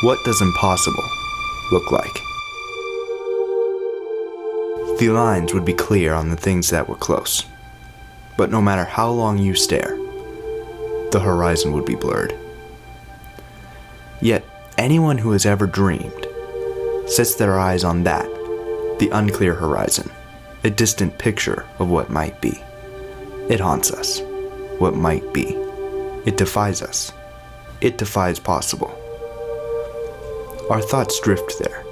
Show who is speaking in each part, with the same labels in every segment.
Speaker 1: What does impossible look like? The lines would be clear on the things that were close, but no matter how long you stare, the horizon would be blurred. Yet, anyone who has ever dreamed sets their eyes on that, the unclear horizon, a distant picture of what might be. It haunts us. What might be. It defies us. It defies possible. Our thoughts drift there.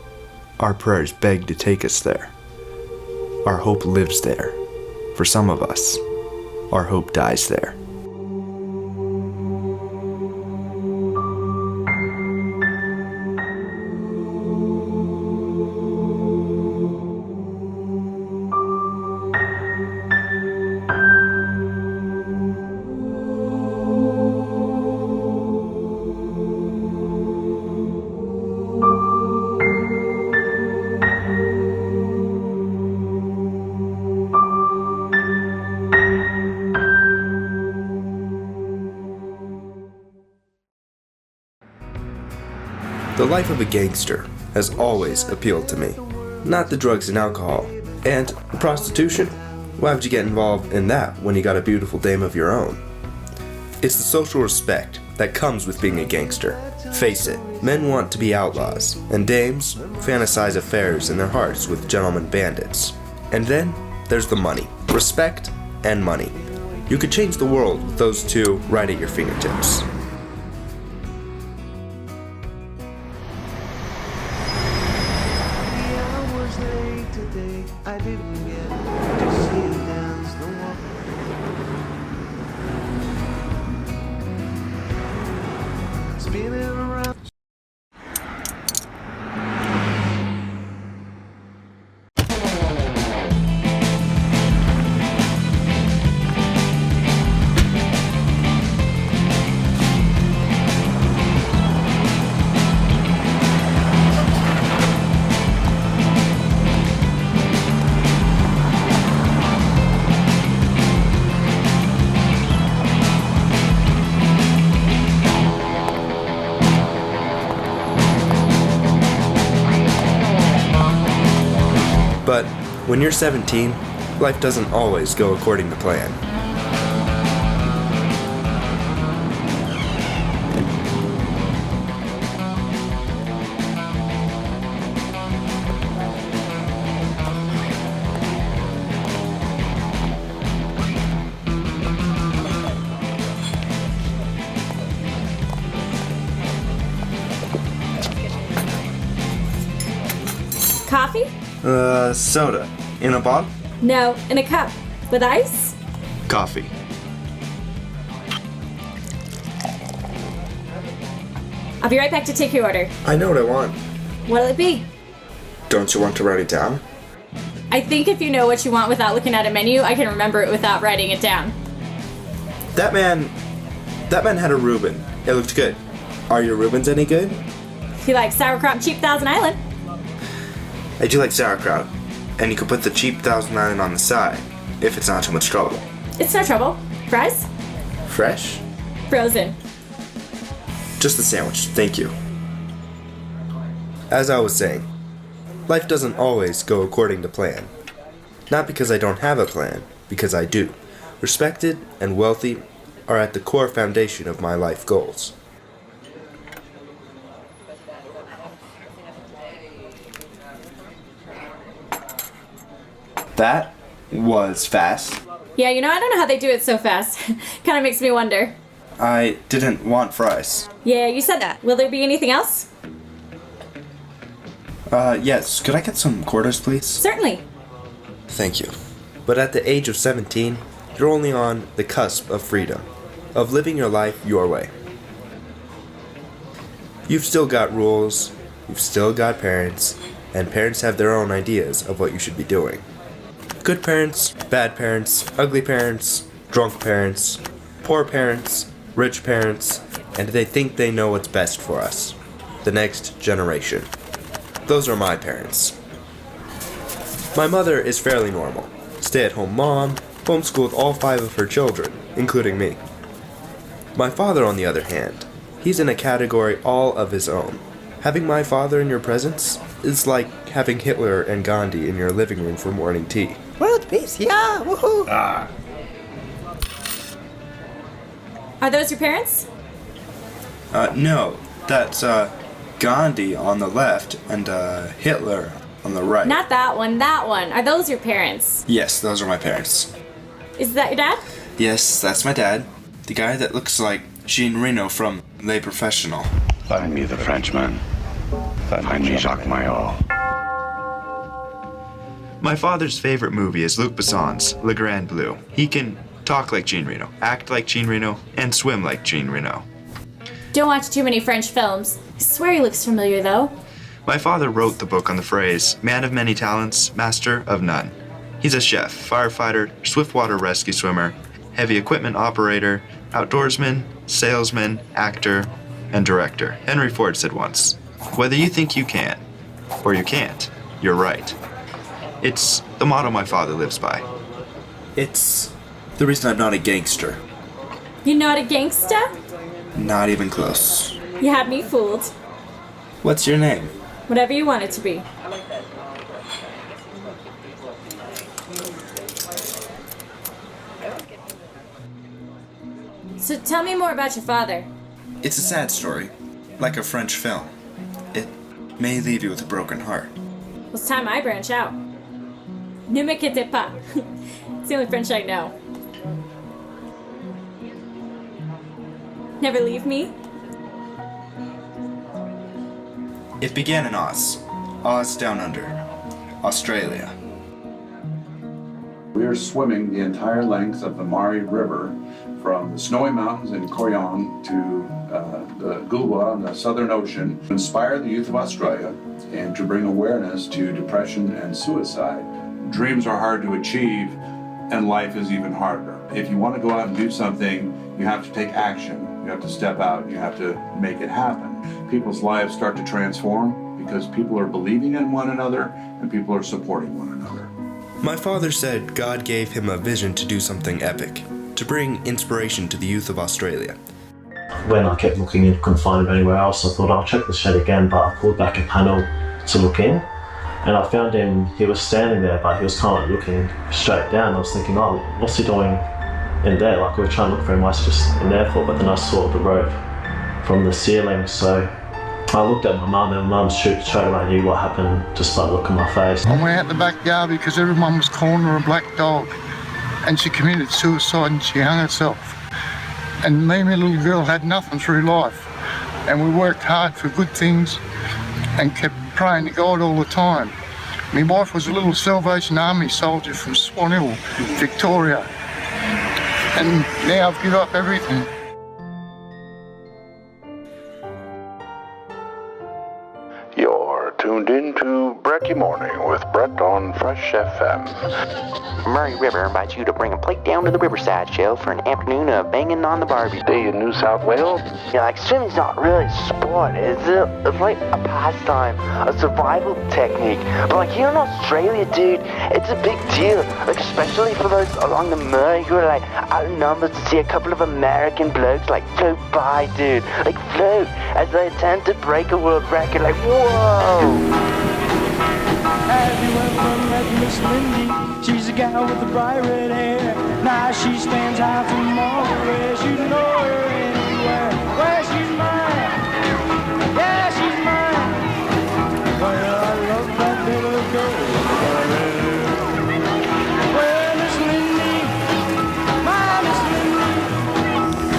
Speaker 1: Our prayers beg to take us there. Our hope lives there. For some of us, our hope dies there. The life of a gangster has always appealed to me. Not the drugs and alcohol. And the prostitution? Why would you get involved in that when you got a beautiful dame of your own? It's the social respect that comes with being a gangster. Face it, men want to be outlaws, and dames fantasize affairs in their hearts with gentlemen bandits. And then there's the money. Respect and money. You could change the world with those two right at your fingertips. But when you're 17, life doesn't always go according to plan.
Speaker 2: Coffee?
Speaker 1: Soda. In a bottle?
Speaker 2: No, in a cup. With ice?
Speaker 1: Coffee.
Speaker 2: I'll be right back to take your order.
Speaker 1: I know what I want.
Speaker 2: What'll it be?
Speaker 1: Don't you want to write it down?
Speaker 2: I think if you know what you want without looking at a menu, I can remember it without writing it down.
Speaker 1: That man had a Reuben. It looked good. Are your Reubens any good?
Speaker 2: If you like sauerkraut and cheap Thousand Island.
Speaker 1: I do like sauerkraut. And you could put the cheap Thousand Island on the side, if it's not too much trouble.
Speaker 2: It's no trouble. Fries?
Speaker 1: Fresh?
Speaker 2: Frozen.
Speaker 1: Just the sandwich, thank you. As I was saying, life doesn't always go according to plan. Not because I don't have a plan, because I do. Respected and wealthy are at the core foundation of my life goals. That was fast.
Speaker 2: Yeah, I don't know how they do it so fast. Kind of makes me wonder.
Speaker 1: I didn't want fries.
Speaker 2: Yeah, you said that. Will there be anything else?
Speaker 1: Yes. Could I get some quarters, please?
Speaker 2: Certainly.
Speaker 1: Thank you. But at the age of 17, you're only on the cusp of freedom, of living your life your way. You've still got rules, you've still got parents, and parents have their own ideas of what you should be doing. Good parents, bad parents, ugly parents, drunk parents, poor parents, rich parents, and they think they know what's best for us, the next generation. Those are my parents. My mother is fairly normal. Stay-at-home mom, homeschooled all 5 of her children, including me. My father, on the other hand, he's in a category all of his own. Having my father in your presence is like having Hitler and Gandhi in your living room for morning tea.
Speaker 3: World peace, yeah, woohoo!
Speaker 2: Are those your parents?
Speaker 1: No. That's, Gandhi on the left and, Hitler on the right.
Speaker 2: Not that one, that one. Are those your parents?
Speaker 1: Yes, those are my parents.
Speaker 2: Is that your dad?
Speaker 1: Yes, that's my dad. The guy that looks like Jean Reno from Les Professionals.
Speaker 4: Find me the Frenchman. Find me Jacques Mayol.
Speaker 5: My father's favorite movie is Luc Besson's Le Grand Bleu. He can talk like Jean Reno, act like Jean Reno, and swim like Jean Reno.
Speaker 2: Don't watch too many French films. I swear he looks familiar, though.
Speaker 5: My father wrote the book on the phrase, man of many talents, master of none. He's a chef, firefighter, swiftwater rescue swimmer, heavy equipment operator, outdoorsman, salesman, actor, and director. Henry Ford said once, whether you think you can, or you can't, you're right. It's the motto my father lives by.
Speaker 1: It's the reason I'm not a gangster.
Speaker 2: You're not a gangster?
Speaker 1: Not even close.
Speaker 2: You had me fooled.
Speaker 1: What's your name?
Speaker 2: Whatever you want it to be. So tell me more about your father.
Speaker 1: It's a sad story, like a French film. It may leave you with a broken heart.
Speaker 2: Well, it's time I branch out. Ne me quittez pas. It's the only French I know. Never leave me.
Speaker 1: It began in Oz. Oz down under. Australia.
Speaker 6: We are swimming the entire length of the Mari River from the snowy mountains in Koyon to the Gulwa in the Southern Ocean to inspire the youth of Australia and to bring awareness to depression and suicide. Dreams are hard to achieve and life is even harder. If you want to go out and do something, you have to take action. You have to step out. You have to make it happen. People's lives start to transform because people are believing in one another and people are supporting one another.
Speaker 1: My father said God gave him a vision to do something epic, to bring inspiration to the youth of Australia.
Speaker 7: When I kept looking and couldn't find him anywhere else, I thought I'll check the shed again, but I pulled back a panel to look in, and I found him. He was standing there, but he was kind of looking straight down. I was thinking, oh, what's he doing in there? Like, we were trying to look for him, I was just in there for, but then I saw the rope from the ceiling, so I looked at my mum, and my mum straight away knew what happened just by looking at my face.
Speaker 8: I went out the backyard because everyone was calling her a black dog, and she committed suicide and she hung herself. And me and my little girl had nothing through life, and we worked hard for good things and kept praying to God all the time. My wife was a little Salvation Army soldier from Swan Hill, Victoria, and now I've given up everything.
Speaker 4: You're tuned in to Brett Morning with Brett on Fresh FM.
Speaker 9: Murray River invites you to bring a plate down to the Riverside Show for an afternoon of banging on the Barbie.
Speaker 4: Day in New South Wales.
Speaker 9: Yeah, like swimming's not really a sport, is it? It's like a pastime, a survival technique. But like here in Australia, dude, it's a big deal. Like especially for those along the Murray who are like outnumbered to see a couple of American blokes like float by, dude. Like float as they attempt to break a world record. Like whoa.
Speaker 10: Have you ever met Miss Lindy? She's a gal with the bright red hair. Now she stands out from all where you know her anywhere. Where she's mine, yeah, she's mine. Well, I love that little girl. Well, Miss Lindy, my Miss Lindy.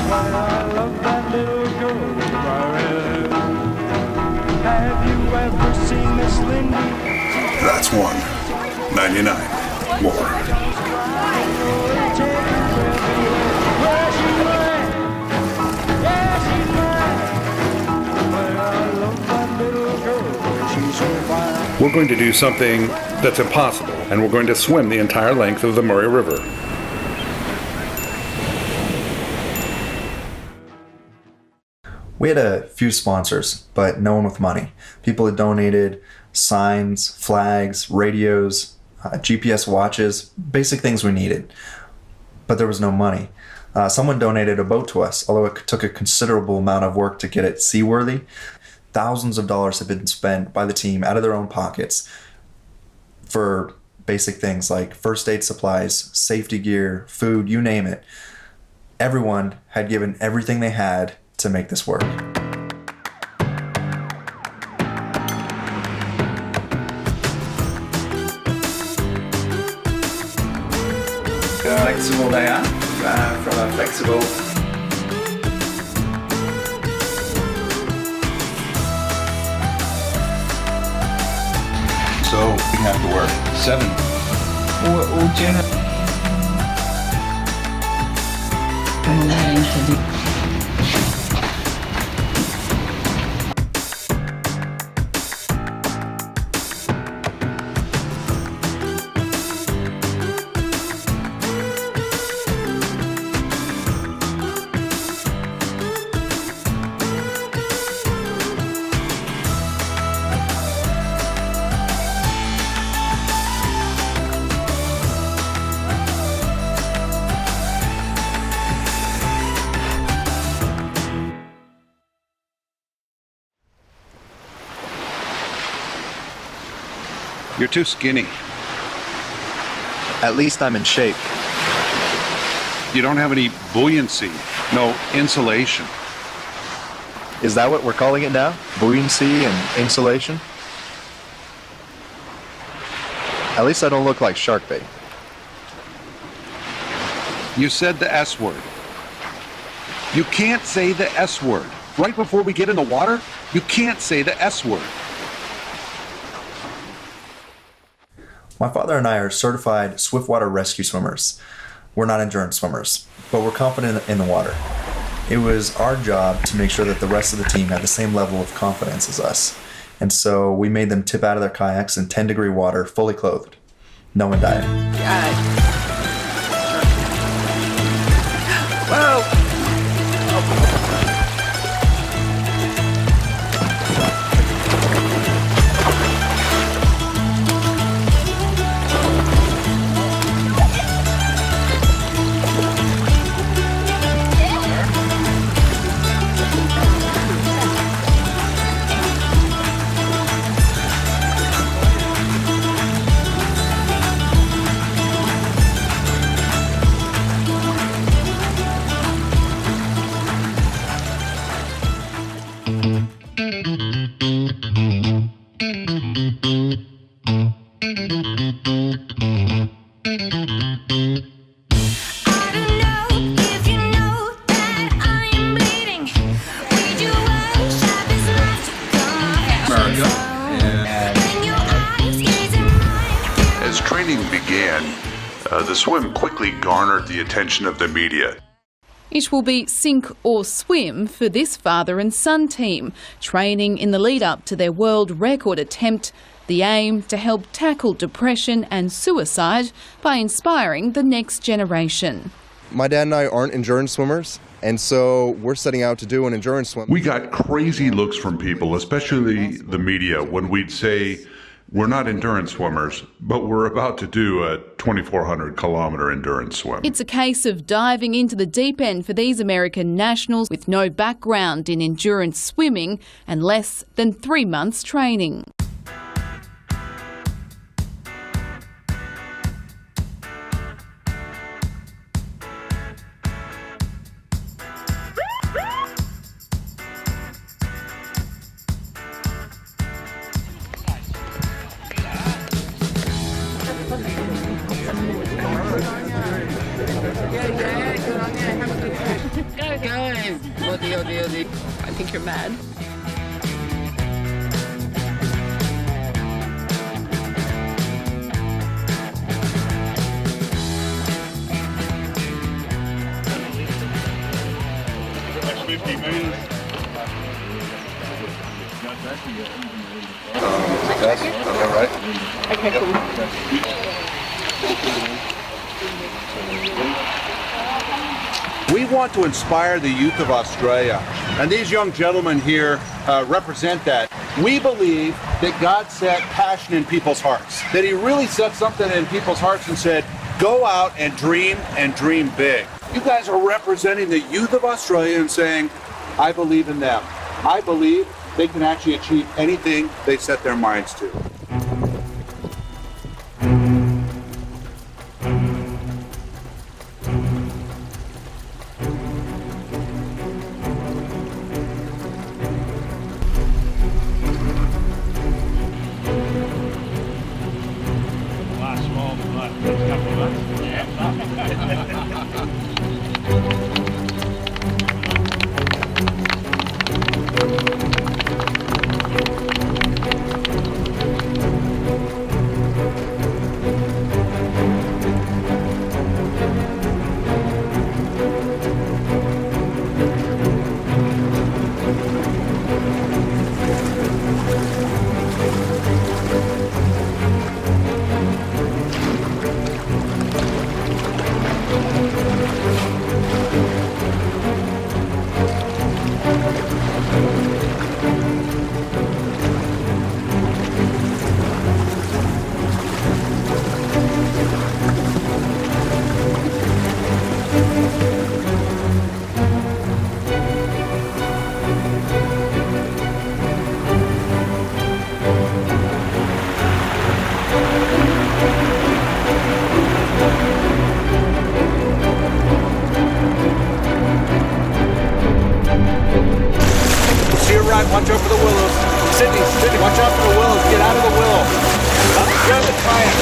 Speaker 10: Well, I love that little girl. Have you ever seen Miss Lindy?
Speaker 6: That's $1.99 more.
Speaker 11: we're going to do something that's impossible, and we're going to swim the entire length of the Murray River.
Speaker 1: We had a few sponsors, but no one with money. People had donated signs, flags, radios, GPS watches, basic things we needed. But there was no money. Someone donated a boat to us, although it took a considerable amount of work to get it seaworthy. Thousands of dollars have been spent by the team out of their own pockets for basic things like first aid supplies, safety gear, food, you name it. Everyone had given everything they had to make this work.
Speaker 12: Flexible they are, from a flexible. So we have to work 7. All general.
Speaker 6: You're too skinny.
Speaker 5: At least I'm in shape.
Speaker 6: You don't have any buoyancy, no insulation.
Speaker 5: Is that what we're calling it now? Buoyancy and insulation? At least I don't look like shark bait.
Speaker 6: You said the S word. You can't say the S word. Right before we get in the water, you can't say the S word.
Speaker 1: My father and I are certified swiftwater rescue swimmers. We're not endurance swimmers, but we're confident in the water. It was our job to make sure that the rest of the team had the same level of confidence as us. And so we made them tip out of their kayaks in 10-degree water, fully clothed. No one died.
Speaker 12: Whoa!
Speaker 4: As training began, the swim quickly garnered the attention of the media.
Speaker 13: It will be sink or swim for this father and son team, training in the lead up to their world record attempt, the aim to help tackle depression and suicide by inspiring the next generation.
Speaker 14: My dad and I aren't endurance swimmers, and so we're setting out to do an endurance swim.
Speaker 4: We got crazy looks from people, especially the media, when we'd say, we're not endurance swimmers, but we're about to do a 2,400-kilometre endurance swim.
Speaker 13: It's a case of diving into the deep end for these American nationals with no background in endurance swimming and less than 3 months training. I think you're mad.
Speaker 15: All right.
Speaker 16: Okay, cool.
Speaker 15: We want to inspire the youth of Australia, and these young gentlemen here represent that. We believe that God set passion in people's hearts, that He really set something in people's hearts and said, go out and dream big. You guys are representing the youth of Australia and saying, I believe in them. I believe they can actually achieve anything they set their minds to. Watch out for the willows. Cydney, watch out for the willows. Get out of the willow. Grab the kayak.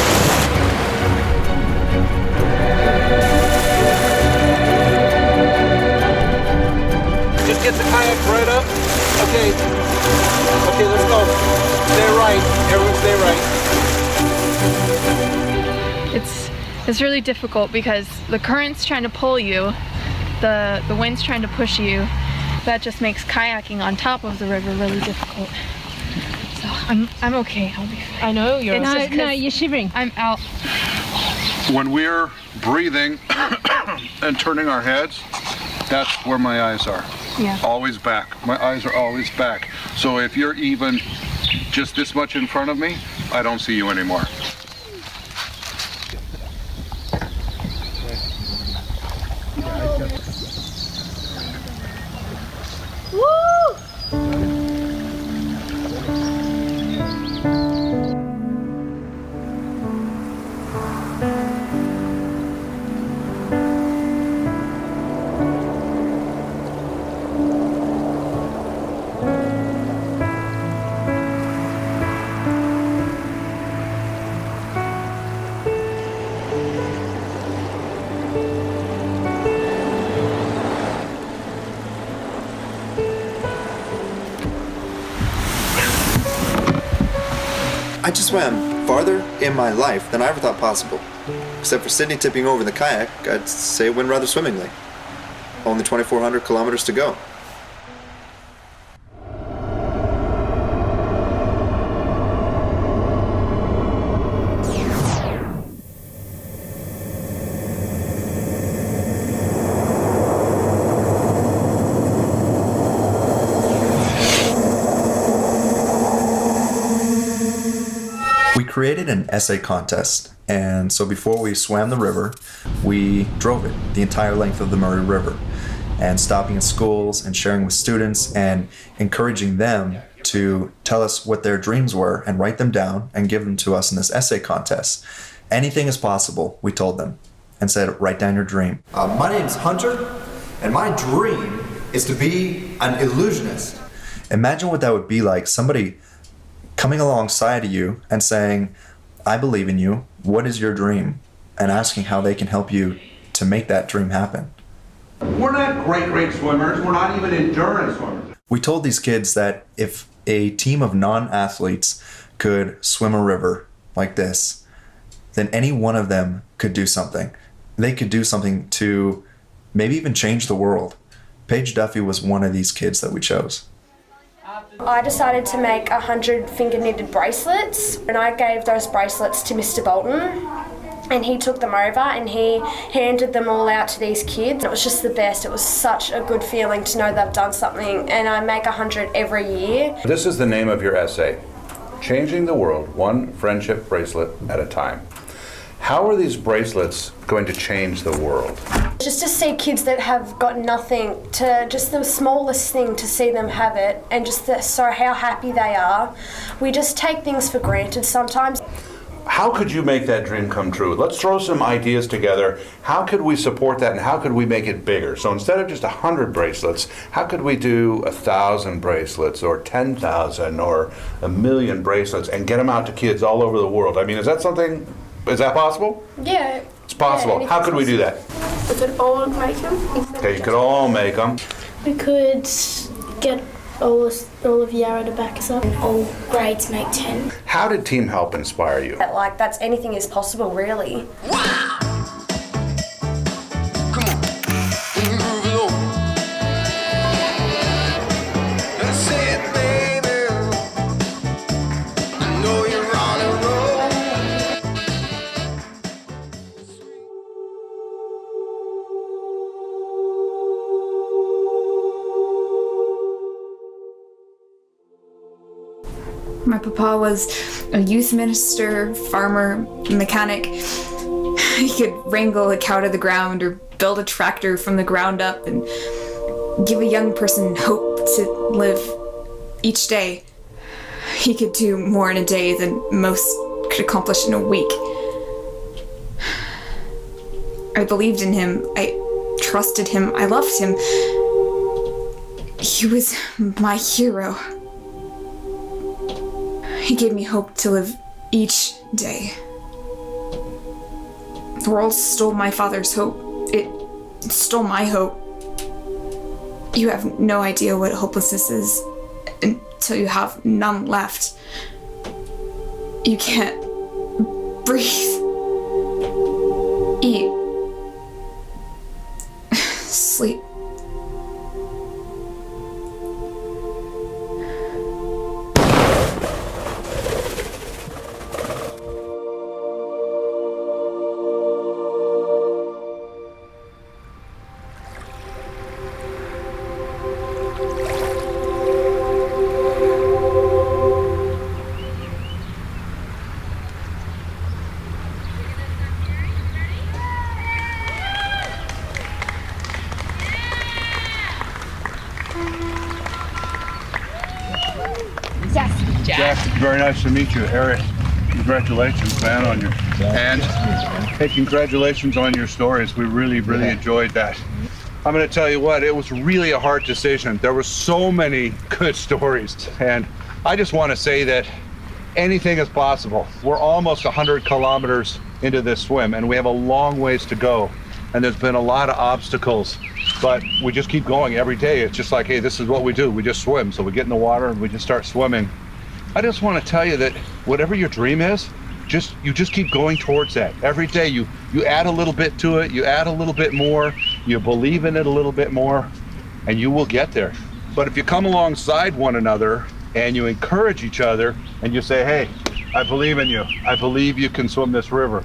Speaker 15: Just get the kayak right up. Okay, let's go. Stay right. Everyone stay right.
Speaker 16: It's really difficult because the current's trying to pull you, the wind's trying to push you. That just makes kayaking on top of the river really difficult. So I'm okay. I'll be fine.
Speaker 2: I know you're.
Speaker 16: No,
Speaker 2: you're shivering.
Speaker 16: I'm out.
Speaker 15: When we're breathing and turning our heads, that's where my eyes are.
Speaker 16: Yeah.
Speaker 15: Always back. My eyes are always back. So if you're even just this much in front of me, I don't see you anymore.
Speaker 5: I just swam farther in my life than I ever thought possible. Except for Cydney tipping over in the kayak, I'd say it went rather swimmingly. Only 2,400 kilometers to go.
Speaker 1: We created an essay contest, and so before we swam the river, we drove it the entire length of the Murray River, and stopping in schools and sharing with students and encouraging them to tell us what their dreams were and write them down and give them to us in this essay contest. Anything is possible, we told them, and said, write down your dream.
Speaker 5: My name's Hunter, and my dream is to be an illusionist.
Speaker 1: Imagine what that would be like, somebody coming alongside of you and saying, I believe in you, what is your dream? And asking how they can help you to make that dream happen.
Speaker 15: We're not great swimmers. We're not even endurance swimmers.
Speaker 1: We told these kids that if a team of non-athletes could swim a river like this, then any one of them could do something. They could do something to maybe even change the world. Paige Duffy was one of these kids that we chose.
Speaker 10: After
Speaker 17: I decided to make 100 finger knitted bracelets, and I gave those bracelets to Mr. Bolton, and he took them over and he handed them all out to these kids. It was just the best. It was such a good feeling to know they've done something, and I make 100 every year.
Speaker 11: This is the name of your essay, Changing the World, One Friendship Bracelet at a Time. How are these bracelets going to change the world?
Speaker 17: Just to see kids that have got nothing, to just the smallest thing, to see them have it, and just so how happy they are. We just take things for granted sometimes.
Speaker 11: How could you make that dream come true? Let's throw some ideas together. How could we support that, and how could we make it bigger? So instead of just 100 bracelets, how could we do 1,000 bracelets or 10,000 or 1,000,000 bracelets and get them out to kids all over the world? I mean, is that possible?
Speaker 17: Yeah.
Speaker 11: It's possible.
Speaker 17: Yeah,
Speaker 11: how could we do that?
Speaker 17: We could all make them.
Speaker 11: Okay, you could all make them.
Speaker 18: We could get all of Yarra to back us up. All grades make 10.
Speaker 11: How did team help inspire you?
Speaker 17: Like, that's anything is possible, really.
Speaker 19: My papa was a youth minister, farmer, mechanic. He could wrangle a cow to the ground or build a tractor from the ground up and give a young person hope to live each day. He could do more in a day than most could accomplish in a week. I believed in him. I trusted him. I loved him. He was my hero. He gave me hope to live each day. The world stole my father's hope. It stole my hope. You have no idea what hopelessness is until you have none left. You can't breathe, eat, sleep.
Speaker 15: Jack, very nice to meet you. Eric, congratulations, man, on your and hey, congratulations on your stories. We really enjoyed that. I'm going to tell you what, it was really a hard decision. There were so many good stories, and I just want to say that anything is possible. We're almost 100 kilometers into this swim, and we have a long ways to go. And there's been a lot of obstacles, but we just keep going every day. It's just like, hey, this is what we do. We just swim. So we get in the water and we just start swimming. I just want to tell you that whatever your dream is, you just keep going towards that. Every day you add a little bit to it, you add a little bit more, you believe in it a little bit more, and you will get there. But if you come alongside one another and you encourage each other and you say, hey, I believe in you, I believe you can swim this river,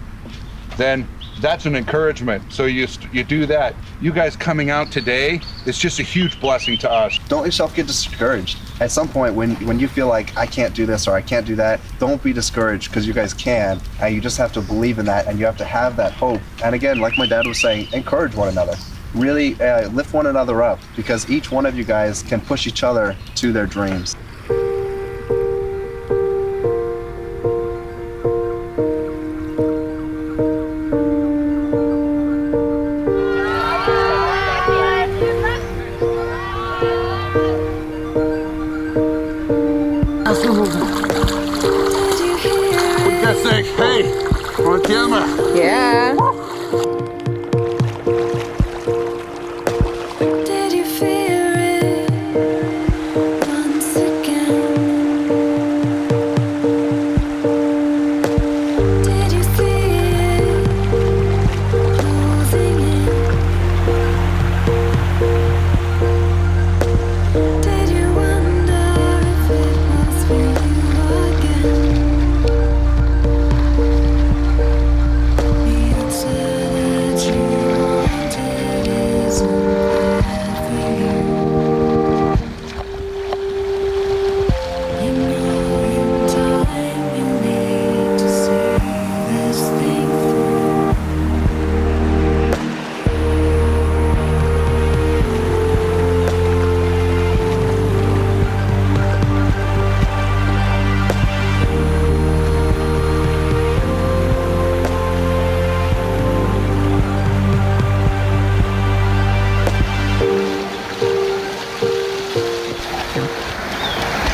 Speaker 15: then that's an encouragement. So you do that. You guys coming out today is just a huge blessing to us.
Speaker 20: Don't let yourself get discouraged. At some point when you feel like I can't do this or I can't do that, don't be discouraged, because you guys can, and you just have to believe in that, and you have to have that hope. And again, like my dad was saying, encourage one another. Really lift one another up, because each one of you guys can push each other to their dreams.
Speaker 15: Hey, on camera.
Speaker 19: Yeah.
Speaker 10: Did you feel it once again? Did you see it closing in? Did you wonder if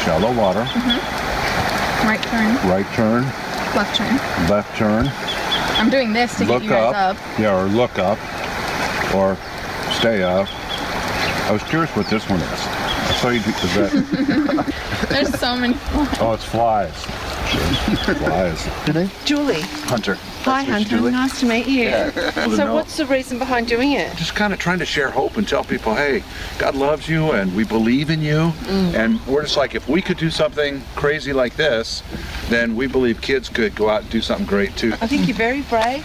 Speaker 15: Shallow water.
Speaker 16: Right turn.
Speaker 15: Right turn.
Speaker 16: Left turn.
Speaker 15: Left turn.
Speaker 16: I'm doing this to get you guys up.
Speaker 15: Yeah, or look up. Or stay up. I was curious what this one is. I saw you do that.
Speaker 16: There's so many flies.
Speaker 15: Oh, it's flies. Flies. Your name?
Speaker 21: Julie.
Speaker 15: Hunter.
Speaker 21: Hi, Hunter. Nice to meet you.
Speaker 15: Yeah.
Speaker 21: So what's the reason behind doing it?
Speaker 15: Just kind of trying to share hope and tell people, hey, God loves you and we believe in you. And we're just like, if we could do something crazy like this, then we believe kids could go out and do something great too.
Speaker 21: I think you're very brave.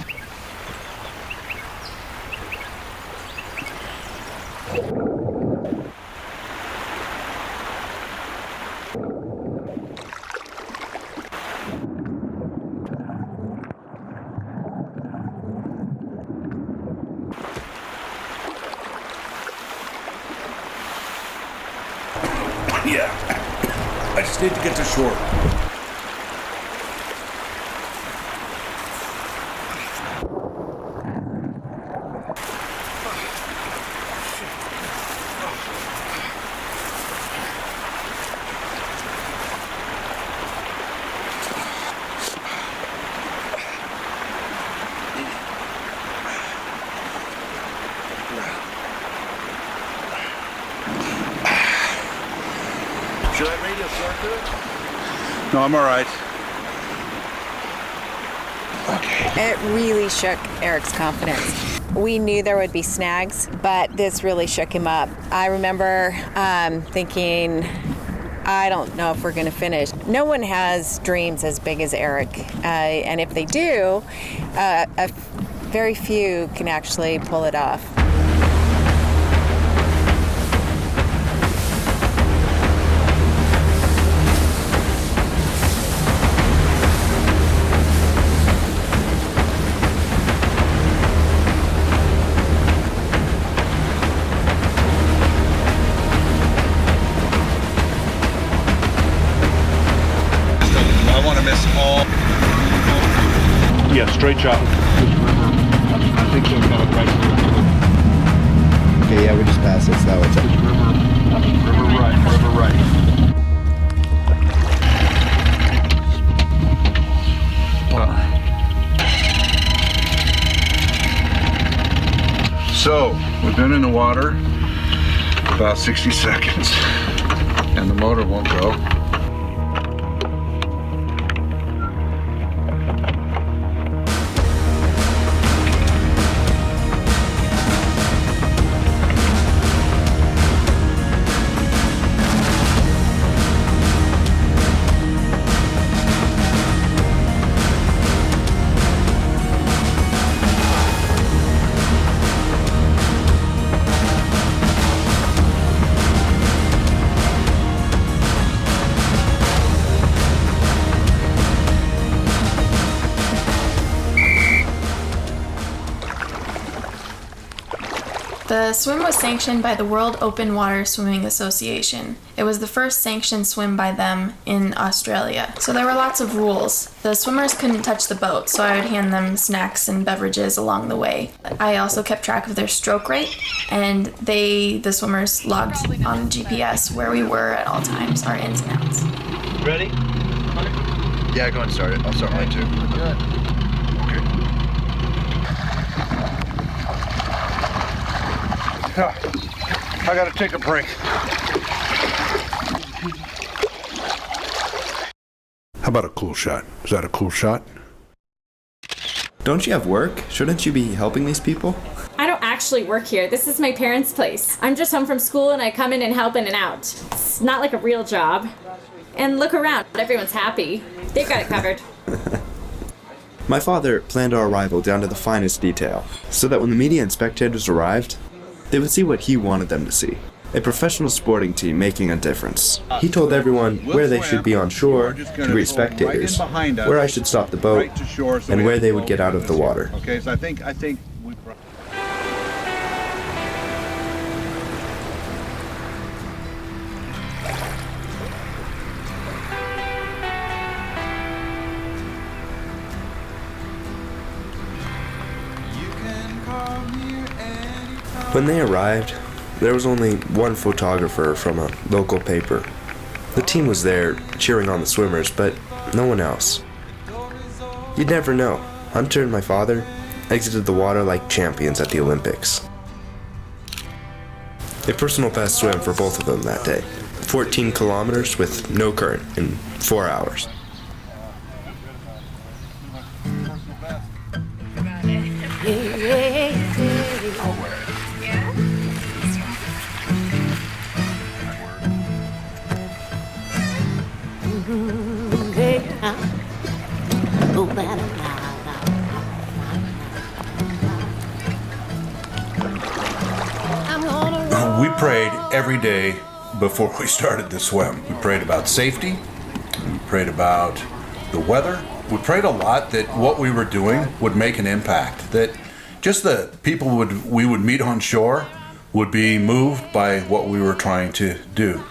Speaker 11: Yeah, I just need to get to shore. Should I read a circuit?
Speaker 15: No, I'm all right.
Speaker 22: It really shook Eric's confidence. We knew there would be snags, but this really shook him up. I remember thinking, I don't know if we're going to finish. No one has dreams as big as Eric, and if they do, very few can actually pull it off.
Speaker 15: Yeah, straight shot. I think so. Right.
Speaker 14: Okay, yeah, we just passed it. So that was
Speaker 15: River right. River right. So, we've been in the water about 60 seconds, and the motor won't go.
Speaker 23: The swim was sanctioned by the World Open Water Swimming Association. It was the first sanctioned swim by them in Australia. So there were lots of rules. The swimmers couldn't touch the boat, so I would hand them snacks and beverages along the way. I also kept track of their stroke rate, and the swimmers logged on GPS where we were at all times, our ins and outs.
Speaker 20: Ready? Yeah, go and start it. I'll start mine too. Good.
Speaker 15: I gotta take a break. How about a cool shot? Is that a cool shot?
Speaker 1: Don't you have work? Shouldn't you be helping these people?
Speaker 2: I don't actually work here. This is my parents' place. I'm just home from school and I come in and help in and out. It's not like a real job. And look around. Everyone's happy. They've got it covered.
Speaker 1: My father planned our arrival down to the finest detail, so that when the media and spectators arrived, they would see what he wanted them to see. A professional sporting team making a difference. He told everyone where they should be on shore to greet spectators, where I should stop the boat, and where they would get out of the water.
Speaker 15: Okay, so I think we...
Speaker 1: When they arrived, there was only one photographer from a local paper. The team was there, cheering on the swimmers, but no one else. You'd never know. Hunter and my father exited the water like champions at the Olympics. A personal best swim for both of them that day. 14 kilometers with no current in 4 hours.
Speaker 11: We prayed every day before we started the swim. We prayed about safety. We prayed about the weather. We prayed a lot that what we were doing would make an impact, that just the people we would meet on shore would be moved by what we were trying to do.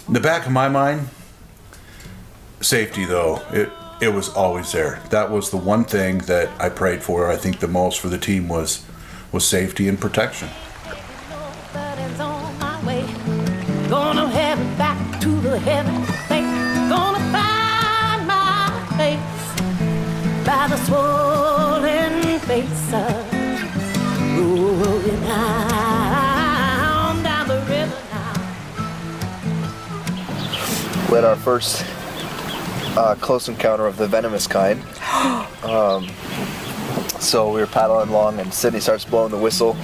Speaker 11: In the back of my mind, safety though, it was always there. That was the one thing that I prayed for, I think the most for the team was safety and protection.
Speaker 10: Gonna have it back to the heaven place. Gonna find my place by the swollen face of rolling down the river now.
Speaker 20: We had our first close encounter of the venomous kind. So we were paddling along and Cydney starts blowing the whistle.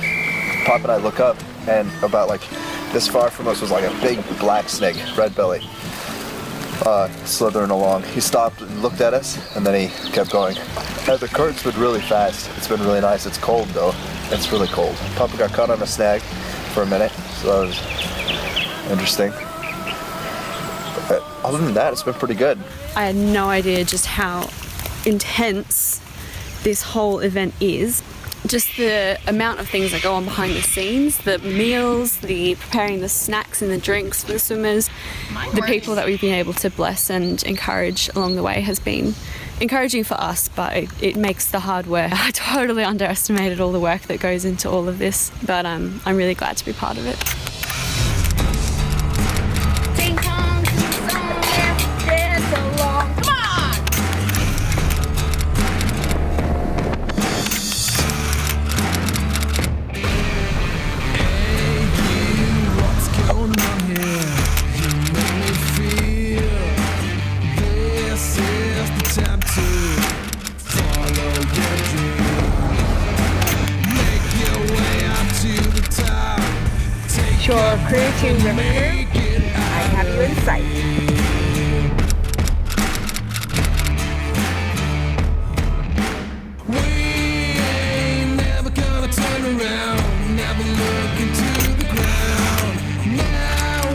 Speaker 20: Pop and I look up and about like this far from us was like a big black snake, red belly, slithering along. He stopped and looked at us, and then he kept going. The current's been really fast. It's been really nice. It's cold though. It's really cold. Papa got caught on a snag for a minute, so that was interesting. But other than that, it's been pretty good.
Speaker 3: I had no idea just how intense this whole event is. Just the amount of things that go on behind the scenes, the meals, the preparing the snacks and the drinks for the swimmers, the people that we've been able to bless and encourage along the way has been encouraging for us, but it makes the hard work. I totally underestimated all the work that goes into all of this, but I'm really glad to be part of it.
Speaker 7: Shore Crew to River Crew, I have you in sight.
Speaker 10: We ain't never gonna turn around, never look into the ground. Now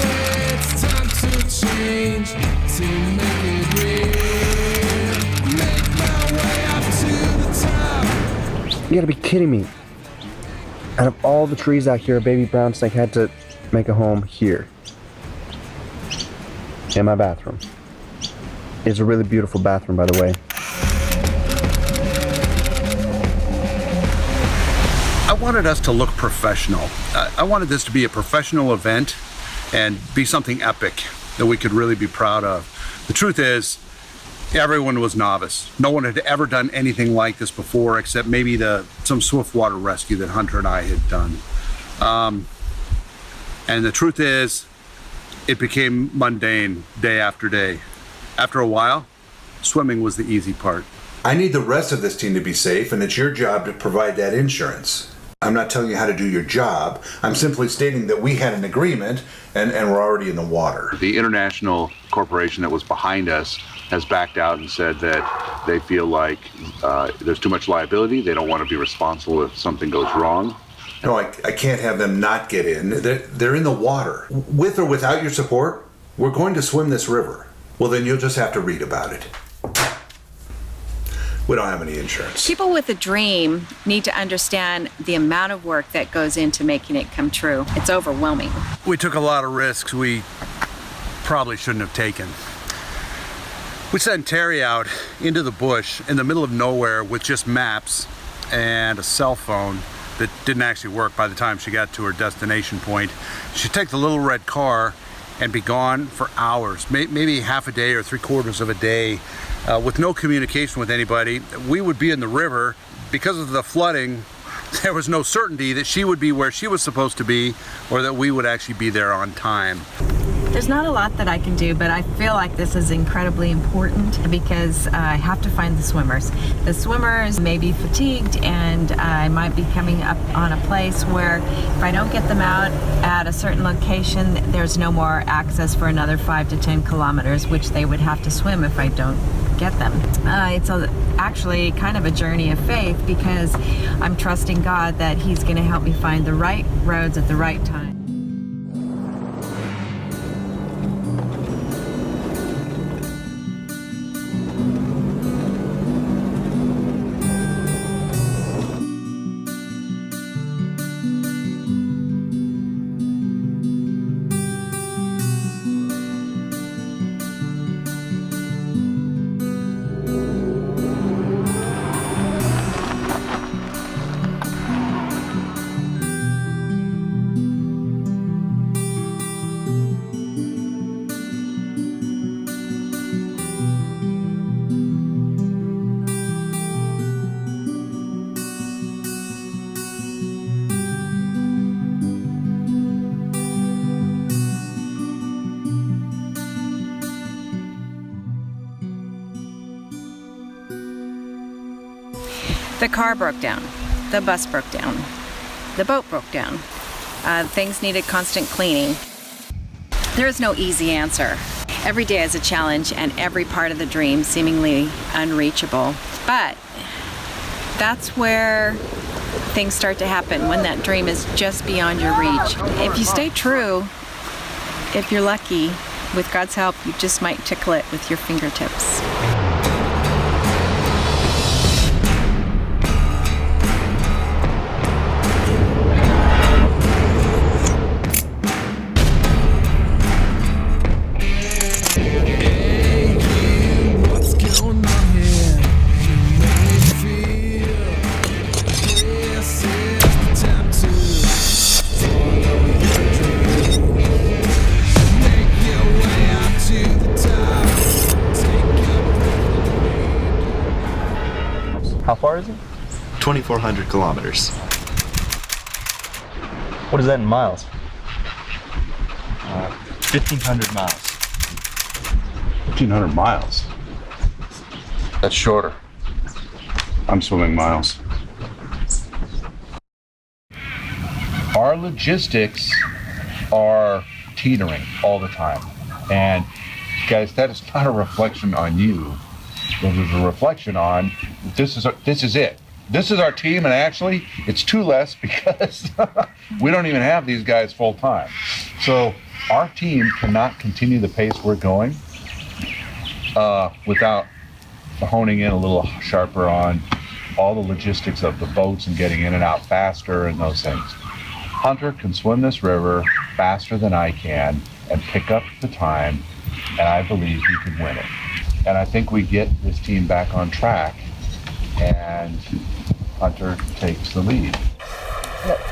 Speaker 10: it's time to change, to make it real. Make my way up to the top.
Speaker 20: You gotta be kidding me. Out of all the trees out here, a baby brown snake had to make a home here. In my bathroom. It's a really beautiful bathroom, by the way.
Speaker 15: I wanted us to look professional. I wanted this to be a professional event and be something epic that we could really be proud of. The truth is, everyone was novice. No one had ever done anything like this before, except maybe some swiftwater rescue that Hunter and I had done. And the truth is, it became mundane day after day. After a while, swimming was the easy part.
Speaker 11: I need the rest of this team to be safe, and it's your job to provide that insurance. I'm not telling you how to do your job. I'm simply stating that we had an agreement, and we're already in the water.
Speaker 8: The international corporation that was behind us has backed out and said that they feel like there's too much liability. They don't want to be responsible if something goes wrong.
Speaker 11: No, I can't have them not get in. They're in the water. With or without your support, we're going to swim this river. Well, then you'll just have to read about it. We don't have any insurance.
Speaker 22: People with a dream need to understand the amount of work that goes into making it come true. It's overwhelming.
Speaker 15: We took a lot of risks we probably shouldn't have taken. We sent Terry out into the bush in the middle of nowhere with just maps and a cell phone that didn't actually work by the time she got to her destination point. She'd take the little red car and be gone for hours, maybe half a day or 3/4 of a day, with no communication with anybody. We would be in the river. Because of the flooding, there was no certainty that she would be where she was supposed to be, or that we would actually be there on time.
Speaker 6: There's not a lot that I can do, but I feel like this is incredibly important because I have to find the swimmers. The swimmers may be fatigued, and I might be coming up on a place where if I don't get them out at a certain location, there's no more access for another 5 to 10 kilometers, which they would have to swim if I don't get them. It's actually kind of a journey of faith because I'm trusting God that He's going to help me find the right roads at the right time. The car broke down, the bus broke down, the boat broke down. Things needed constant cleaning. There is no easy answer. Every day is a challenge and every part of the dream seemingly unreachable. But that's where things start to happen, when that dream is just beyond your reach. If you stay true, if you're lucky, with God's help, you just might tickle it with your fingertips.
Speaker 9: How far is it?
Speaker 5: 2,400 kilometers.
Speaker 9: What is that in miles? 1,500 miles.
Speaker 8: 1,500 miles? That's shorter. I'm swimming miles. Our logistics are teetering all the time. And guys, that is not a reflection on you. It is a reflection on this is it. This is our team, and actually it's two less because we don't even have these guys full time. So our team cannot continue the pace we're going without honing in a little sharper on all the logistics of the boats and getting in and out faster and those things. Hunter can swim this river faster than I can and pick up the time, and I believe he can win it. And I think we get this team back on track, and Hunter takes the lead.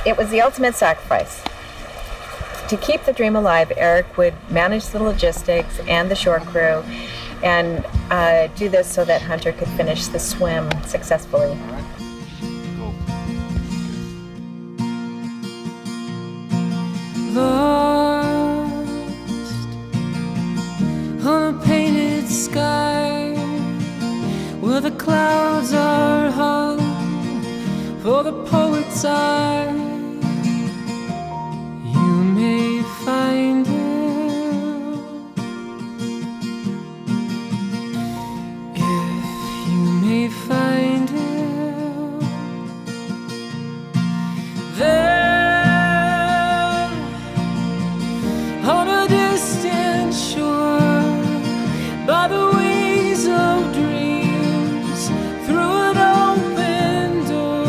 Speaker 6: It was the ultimate sacrifice. To keep the dream alive, Eric would manage the logistics and the shore crew and do this so that Hunter could finish the swim successfully.
Speaker 10: Lost on a painted sky where the clouds are hung for the poet's eye. You may find it if you may find it there on a distant shore by the wings of dreams through an open door.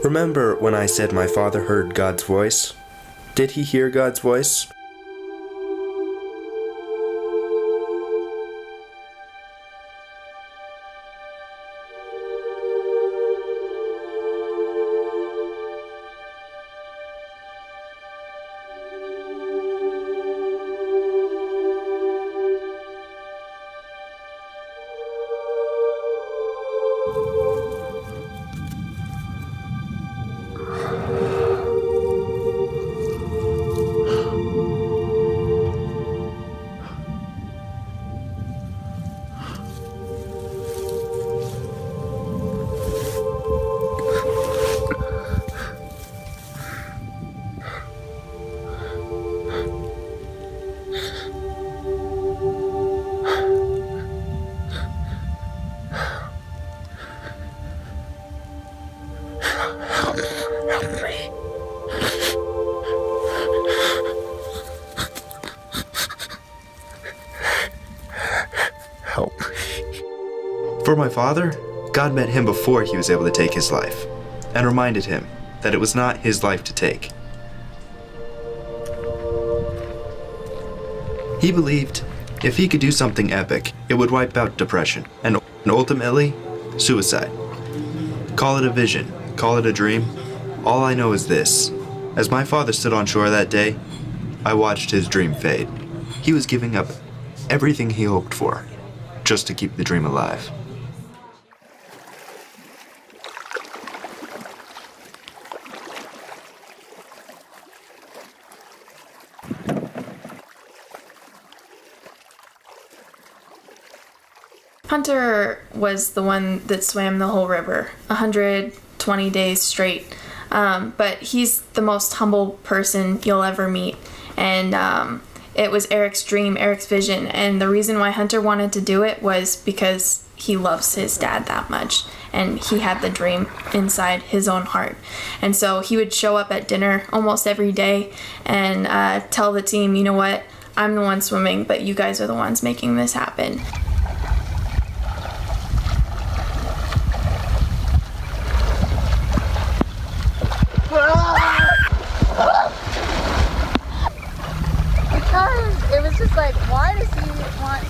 Speaker 1: Remember when I said my father heard God's voice? Did he hear God's voice?
Speaker 5: For my father, God met him before he was able to take his life, and reminded him that it was not his life to take. He believed if he could do something epic, it would wipe out depression, and ultimately, suicide. Call it a vision, call it a dream, all I know is this. As my father stood on shore that day, I watched his dream fade. He was giving up everything he hoped for, just to keep the dream alive.
Speaker 23: Hunter was the one that swam the whole river, 120 days straight. But he's the most humble person you'll ever meet. And it was Eric's dream, Eric's vision. And the reason why Hunter wanted to do it was because he loves his dad that much. And he had the dream inside his own heart. And so he would show up at dinner almost every day and tell the team, you know what, I'm the one swimming, but you guys are the ones making this happen.
Speaker 7: Because it was just like, why does he want...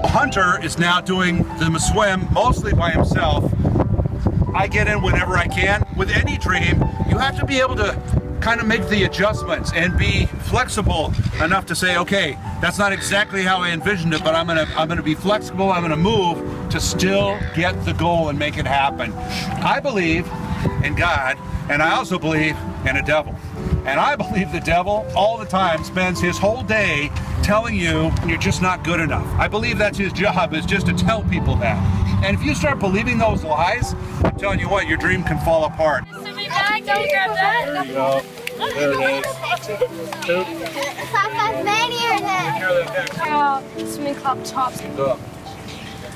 Speaker 15: Hunter is now doing the swim mostly by himself. I get in whenever I can. With any dream, you have to be able to kind of make the adjustments and be flexible enough to say, okay, that's not exactly how I envisioned it, but I'm gonna be flexible, I'm gonna move to still get the goal and make it happen. I believe in God, and I also believe in a devil. And I believe the devil all the time spends his whole day telling you you're just not good enough. I believe that's his job, is just to tell people that. And if you start believing those lies, I'm telling you what, your dream can fall apart.
Speaker 7: Don't grab that.
Speaker 15: There you go. There it is.
Speaker 7: Sci-Fi's mania then. Swimming club tops.
Speaker 15: Look.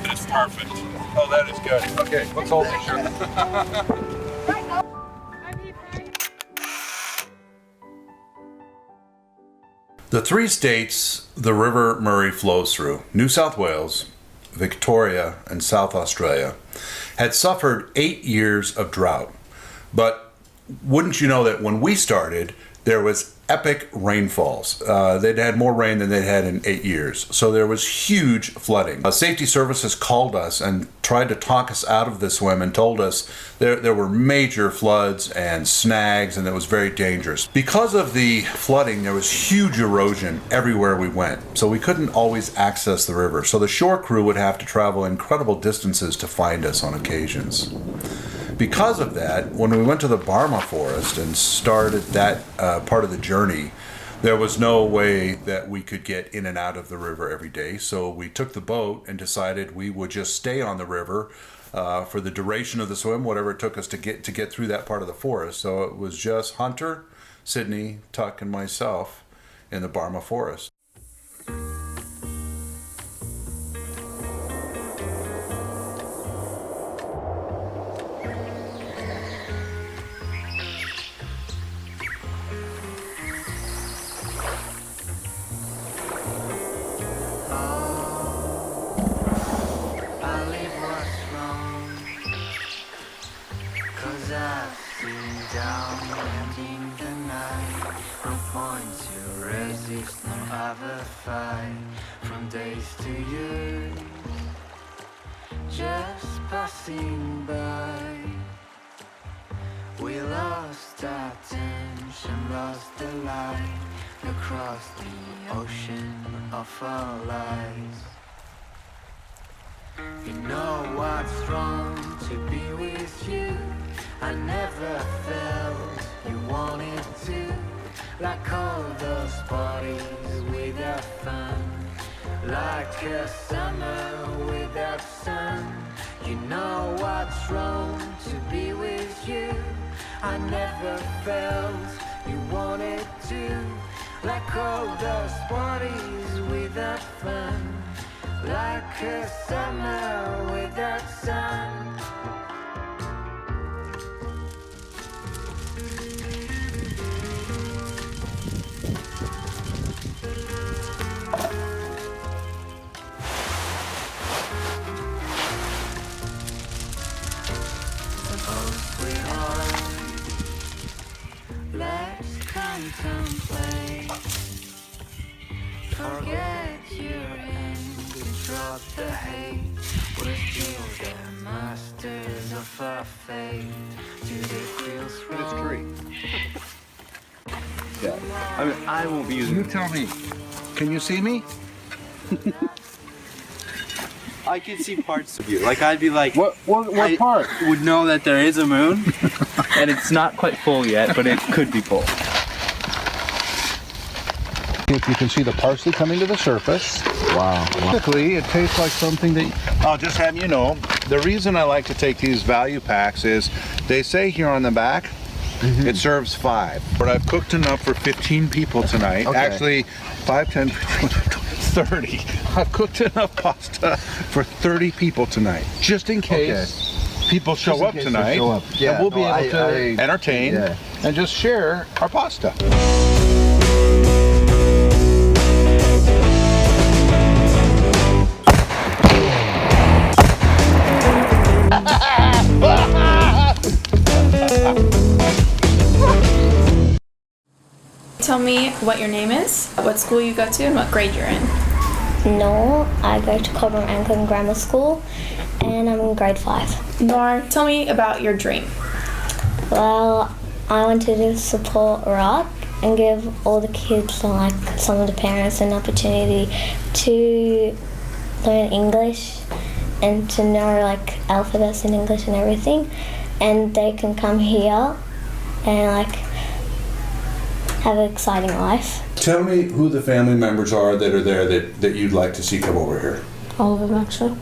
Speaker 15: That's perfect. Oh, that is good. Okay, let's hold the shirt.
Speaker 11: The three states the River Murray flows through, New South Wales, Victoria, and South Australia, had suffered 8 years of drought. But wouldn't you know that when we started, there was epic rainfalls. They'd had more rain than they'd had in 8 years. So there was huge flooding. Safety services called us and tried to talk us out of the swim and told us there were major floods and snags and it was very dangerous. Because of the flooding, there was huge erosion everywhere we went. So we couldn't always access the river. So the shore crew would have to travel incredible distances to find us on occasions. Because of that, when we went to the Barmah forest and started that part of the journey, there was no way that we could get in and out of the river every day. So we took the boat and decided we would just stay on the river for the duration of the swim, whatever it took us to get through that part of the forest. So it was just Hunter, Cydney, Tuck, and myself in the Barma forest.
Speaker 10: From days to years, just passing by, we lost our attention, lost the light across the ocean of our lives. You know what's wrong to be with you. I never felt you wanted to, like all those parties without fun, like a summer without sun. You know what's wrong to be with you. I never felt you wanted to, like all those parties without fun, like a summer without sun. Let's contemplate, forget your end, drop the hate. We're still the masters of our fate. Do they feel wrong?
Speaker 15: Yeah. I mean, I won't be using.
Speaker 8: You tell me. Can you see me?
Speaker 9: I could see parts of you. Like I'd be like,
Speaker 8: what part?
Speaker 9: Would know that there is a moon, and it's not quite full yet, but it could be full.
Speaker 8: If you can see the parsley coming to the surface. Wow. Typically, it tastes like something that, I'll just have you know, the reason I like to take these value packs is they say here on the back, it serves 5. But I've cooked enough for 15 people tonight.
Speaker 9: Okay.
Speaker 8: Actually, 5, 10, 30. I've cooked enough pasta for 30 people tonight, just in case people show up tonight.
Speaker 9: Yeah,
Speaker 8: and we'll be able to entertain and just share our pasta.
Speaker 23: Tell me what your name is, what school you go to, and what grade you're in.
Speaker 4: No, I go to Anglican Grammar School, and I'm in grade 5.
Speaker 23: Nor, tell me about your dream.
Speaker 4: Well, I wanted to support rock and give all the kids, like some of the parents, an opportunity to learn English and to know like alphabets in English and everything, and they can come here and like have an exciting life.
Speaker 11: Tell me who the family members are that are there that you'd like to see come over here.
Speaker 4: All of them, actually.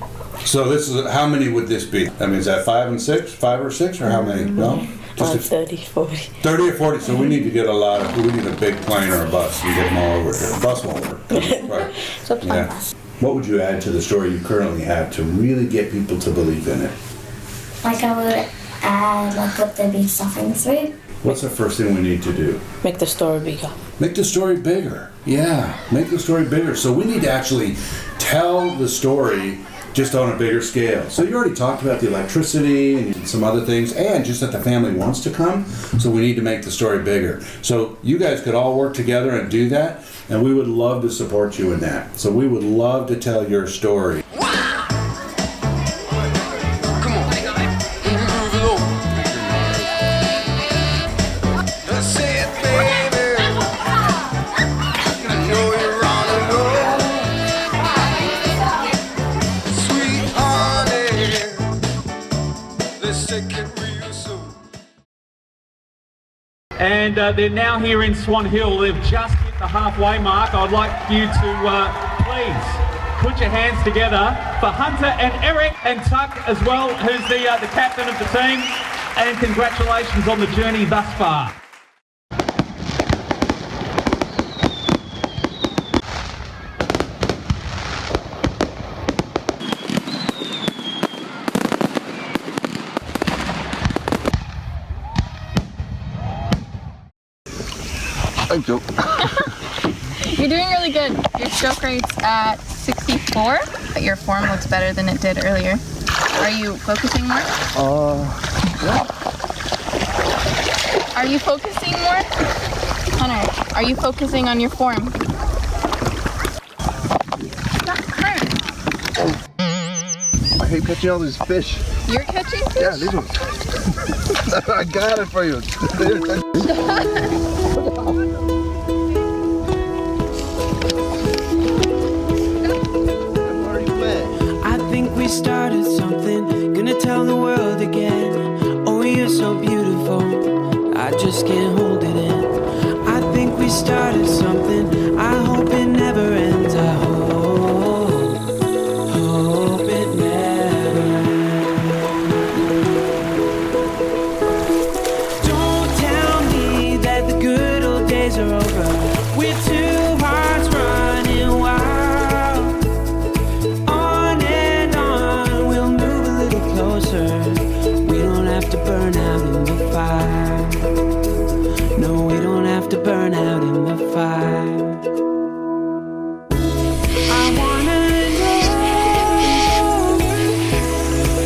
Speaker 11: So this is, how many would this be? I mean, is that 5 and 6? 5 or 6, or how many? No? Just
Speaker 4: 30, 40.
Speaker 11: 30 or 40, so we need to get we need a big plane or a bus and get them all over here. A bus won't work. Right.
Speaker 4: So
Speaker 11: Yeah. What would you add to the story you currently have to really get people to believe in it?
Speaker 4: Like I would add like what they've been suffering through.
Speaker 11: What's the first thing we need to do?
Speaker 4: Make the story bigger.
Speaker 11: Make the story bigger. Yeah, make the story bigger. So we need to actually tell the story just on a bigger scale. So you already talked about the electricity and some other things, and just that the family wants to come, so we need to make the story bigger. So you guys could all work together and do that, and we would love to support you in that. So we would love to tell your story.
Speaker 12: And they're now here in Swan Hill. They've just The halfway mark, I'd like you to please put your hands together for Hunter and Eric and Tuck as well, who's the captain of the team, and congratulations on the journey thus far.
Speaker 20: Thank you.
Speaker 16: You're doing really good. Your stroke rate's at 64, but your form looks better than it did earlier. Are you focusing more?
Speaker 20: Yeah.
Speaker 16: Are you focusing more? Hunter, are you focusing on your form?
Speaker 20: I hate catching all these fish.
Speaker 16: You're catching fish?
Speaker 20: Yeah, these ones. I got it for you.
Speaker 10: I think we started something, gonna tell the world again. Oh, you're so beautiful, I just can't hold it in. I think we started something, I hope it never ends. I hope it never ends. Don't tell me that the good old days are over. We're two hearts running wild. On and on, we'll move a little closer. We don't have to burn out in the fire. No, we don't have to burn out in the fire. I wanna know,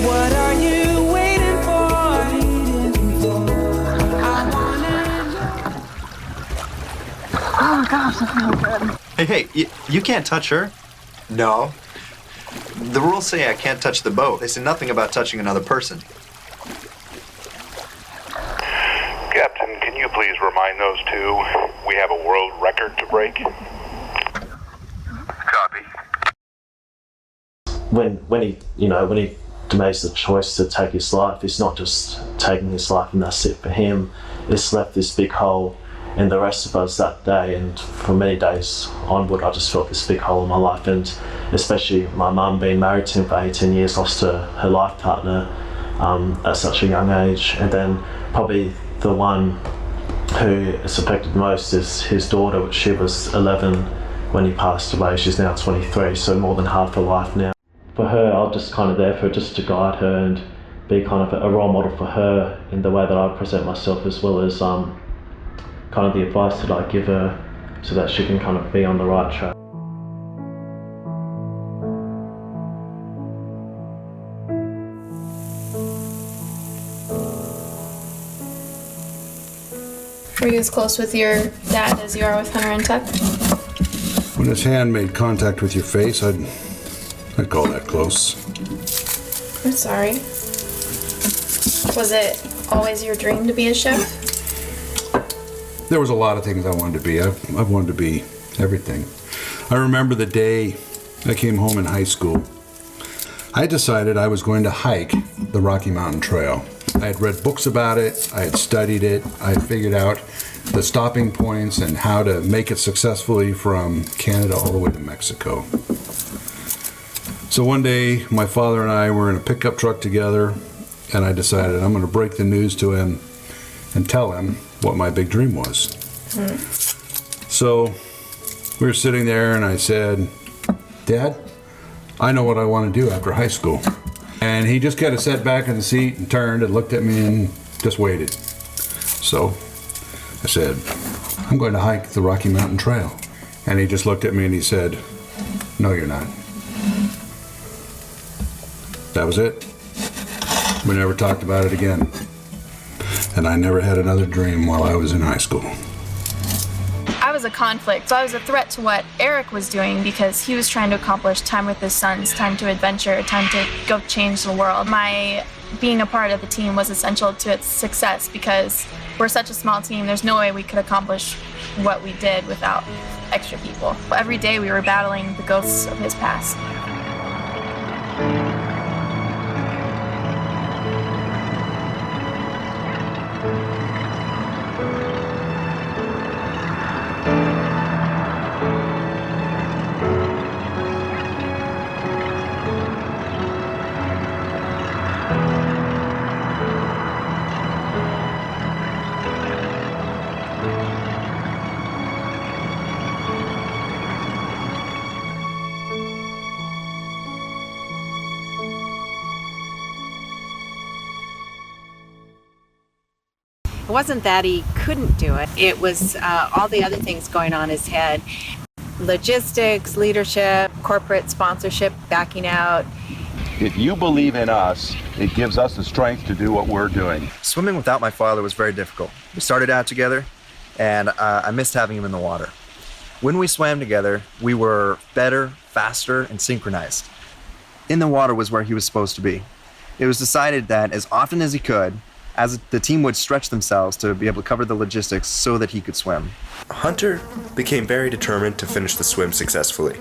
Speaker 10: what are you waiting for? I wanna know.
Speaker 20: Oh gosh, I feel good.
Speaker 5: Hey, you can't touch her. No. The rules say I can't touch the boat. They say nothing about touching another person.
Speaker 13: Captain, can you please remind those two we have a world record to break? Copy.
Speaker 18: When he makes the choice to take his life, it's not just taking his life and that's it for him. It's left this big hole in the rest of us that day, and for many days onward I just felt this big hole in my life, and especially my mum, being married to him for 18 years, lost her life partner at such a young age, and then probably the one who is affected most is his daughter, which she was 11 when he passed away. She's now 23, so more than half her life now. For her, I was just kind of there for her, just to guide her and be kind of a role model for her in the way that I present myself, as well as kind of the advice that I give her so that she can kind of be on the right track.
Speaker 23: Were you as close with your dad as you are with Hunter and Tuck?
Speaker 15: When his hand made contact with your face, I'd call that close.
Speaker 23: I'm sorry. Was it always your dream to be a chef?
Speaker 15: There was a lot of things I wanted to be. I've wanted to be everything. I remember the day I came home in high school. I decided I was going to hike the Rocky Mountain Trail. I had read books about it, I had studied it, I had figured out the stopping points and how to make it successfully from Canada all the way to Mexico. So one day, my father and I were in a pickup truck together, and I decided I'm going to break the news to him and tell him what my big dream was. So we were sitting there, and I said, Dad, I know what I want to do after high school. And he just kind of sat back in the seat and turned and looked at me and just waited. So I said, I'm going to hike the Rocky Mountain Trail. And he just looked at me and he said, no, you're not. That was it. We never talked about it again. And I never had another dream while I was in high school.
Speaker 23: I was a conflict, so I was a threat to what Eric was doing because he was trying to accomplish time with his sons, time to adventure, time to go change the world. My being a part of the team was essential to its success because we're such a small team, there's no way we could accomplish what we did without extra people. Every day we were battling the ghosts of his past.
Speaker 6: It wasn't that he couldn't do it. It was all the other things going on in his head. Logistics, leadership, corporate sponsorship, backing out.
Speaker 15: If you believe in us, it gives us the strength to do what we're doing.
Speaker 20: Swimming without my father was very difficult. We started out together, and I missed having him in the water. When we swam together, we were better, faster, and synchronized. In the water was where he was supposed to be. It was decided that as often as he could, as the team would stretch themselves to be able to cover the logistics so that he could swim.
Speaker 1: Hunter became very determined to finish the swim successfully.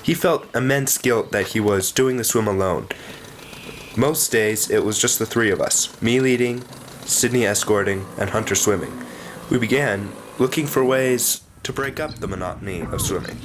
Speaker 1: He felt immense guilt that he was doing the swim alone. Most days, it was just the three of us, me leading, Cydney escorting, and Hunter swimming. We began looking for ways to break up the monotony of swimming.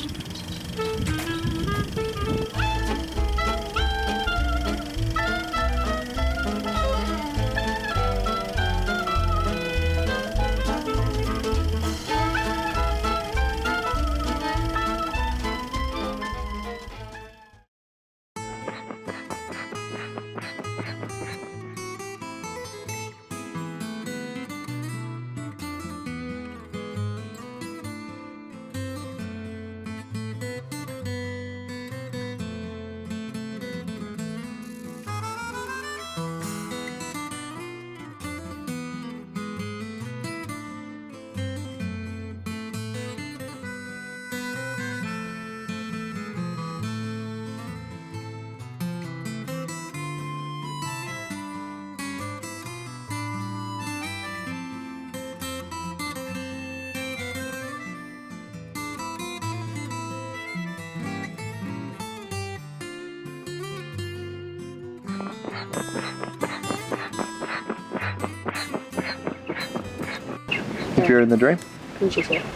Speaker 20: If you're in the dream?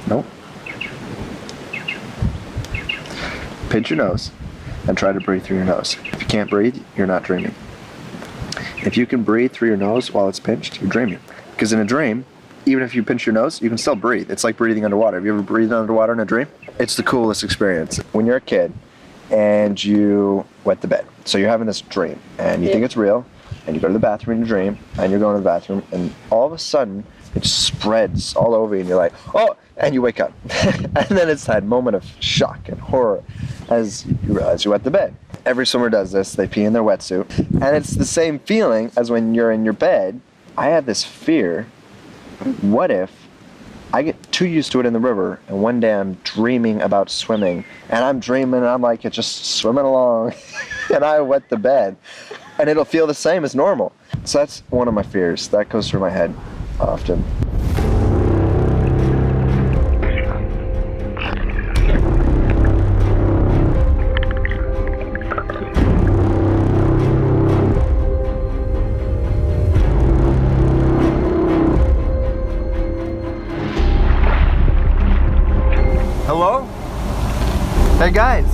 Speaker 20: Nope. Pinch your nose and try to breathe through your nose. If you can't breathe, you're not dreaming. If you can breathe through your nose while it's pinched, you're dreaming. Because in a dream, even if you pinch your nose, you can still breathe. It's like breathing underwater. Have you ever breathed underwater in a dream? It's the coolest experience. When you're a kid and you wet the bed, so you're having this dream and you think it's real, and you go to the bathroom in your dream, and you're going to the bathroom, and all of a sudden, it spreads all over you, and you're like, oh, and you wake up. And then it's that moment of shock and horror as you realize you wet the bed. Every swimmer does this. They pee in their wetsuit. And it's the same feeling as when you're in your bed. I had this fear, what if I get too used to it in the river, and one day I'm dreaming about swimming, and I'm dreaming, and I'm like, just swimming along, and I wet the bed, and it'll feel the same as normal. So that's one of my fears. That goes through my head often. Hello? Hey guys.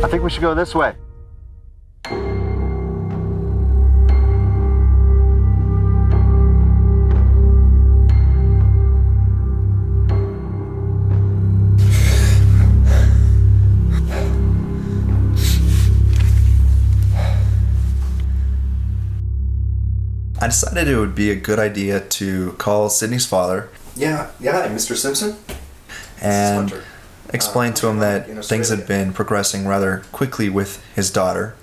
Speaker 20: I think we should go this way.
Speaker 14: I decided it would be a good idea to call Cydney's father. Yeah, Mr. Simpson. And explain to him that things had been progressing rather quickly with his daughter.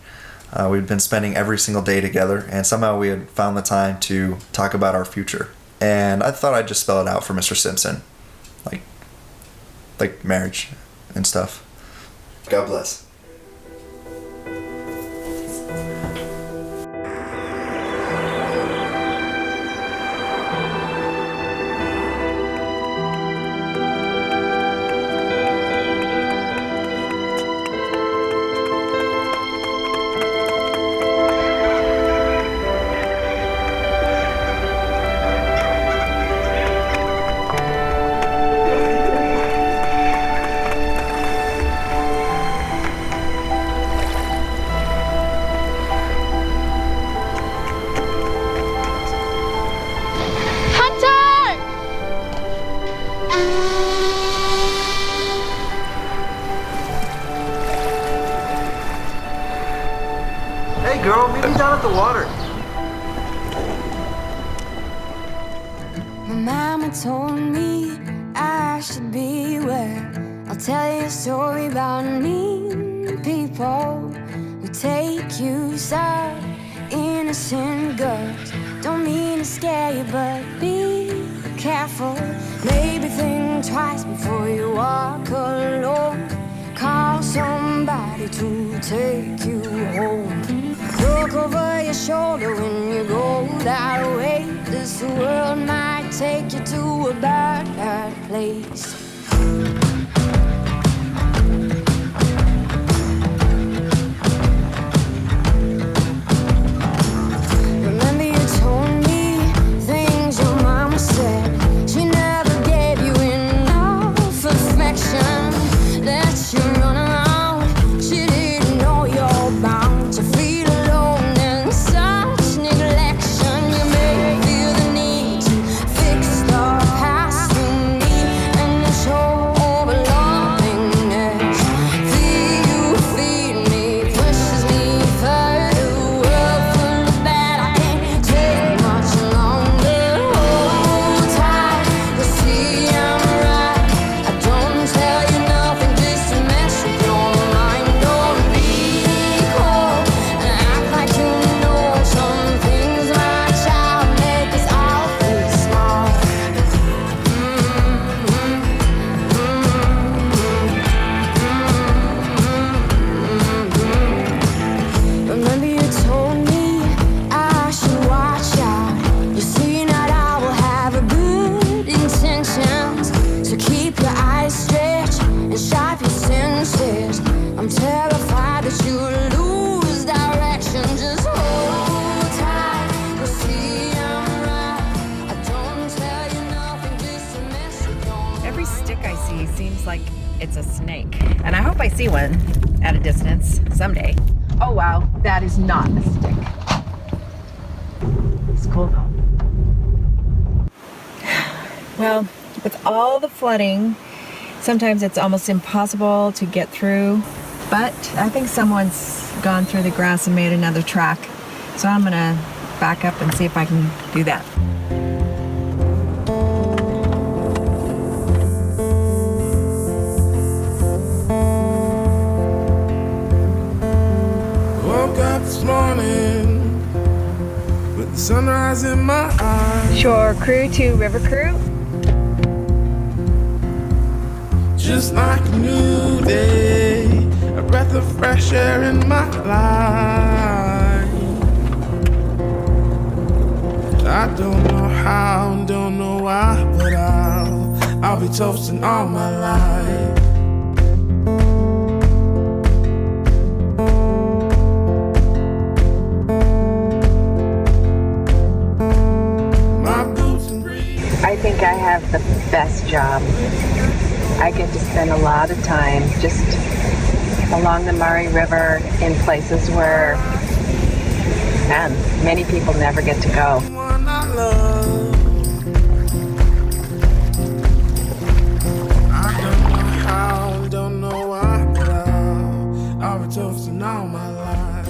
Speaker 14: We'd been spending every single day together, and somehow we had found the time to talk about our future. And I thought I'd just spell it out for Mr. Simpson. Like marriage and stuff. God bless.
Speaker 17: Girl, meet me down at the water.
Speaker 10: My mama told me I should beware. I'll tell you a story about mean people who take you sad, innocent girls. Don't mean to scare you, but be careful. Maybe think twice before you walk alone. Call somebody to take you home. Look over your shoulder when you go that way. This world might take you to a bad, bad place. Remember you told me things your mama said. She never gave you enough affection. Let you run around. She didn't know you're bound to feel alone and such neglection. You may feel the need to fix the past to me and show overlovingness. Feed me, pushes me further. World full of bad, I can't take much longer. Hold tight, you'll see I'm right. I don't tell you nothing just to mess with your mind. Don't be cold and act like you know some things. My child make us all feel small. Remember you told me I should watch out. You see now I will have a good intentions. So keep your eyes stretched and sharp your senses. I'm terrified that you'll lose direction. Just hold tight, you'll see I'm right. I don't tell you nothing just to mess with your
Speaker 6: Every stick I see seems like it's a snake. And I hope I see one at a distance someday. Oh wow, that is not a stick. It's cool though. Well, with all the flooding, sometimes it's almost impossible to get through. But I think someone's gone through the grass and made another track. So I'm gonna back up and see if I can do that.
Speaker 19: Woke up this morning with the sunrise in my eyes.
Speaker 6: Shore crew to river crew.
Speaker 19: Just like a new day, a breath of fresh air in my life. I don't know how, don't know why, but I'll be toasting all my life.
Speaker 6: I think I have the best job. I get to spend a lot of time just along the Murray River in places where, man, many people never get to go.
Speaker 19: I don't know how, don't know why, but I'll be toasting all my life.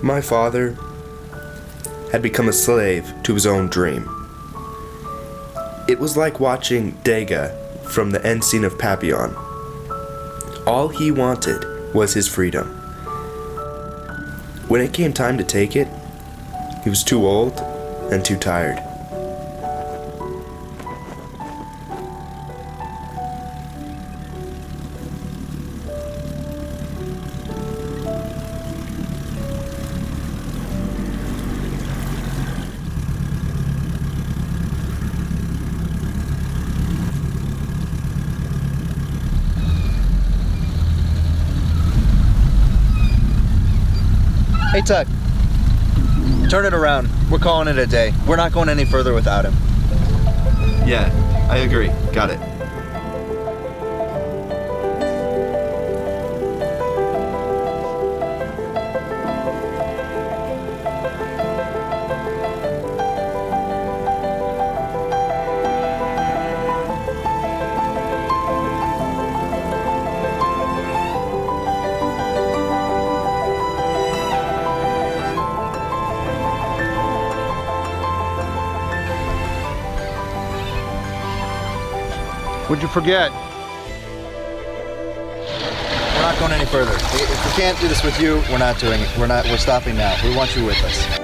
Speaker 1: My father had become a slave to his own dream. It was like watching Degas from the end scene of Papillon. All he wanted was his freedom. When it came time to take it, he was too old and too tired.
Speaker 20: Hey, Tuck. Turn it around. We're calling it a day. We're not going any further without him.
Speaker 5: Yeah, I agree. Got it.
Speaker 20: What'd you forget? We're not going any further. If we can't do this with you, we're not doing it. We're stopping now. We want you with us.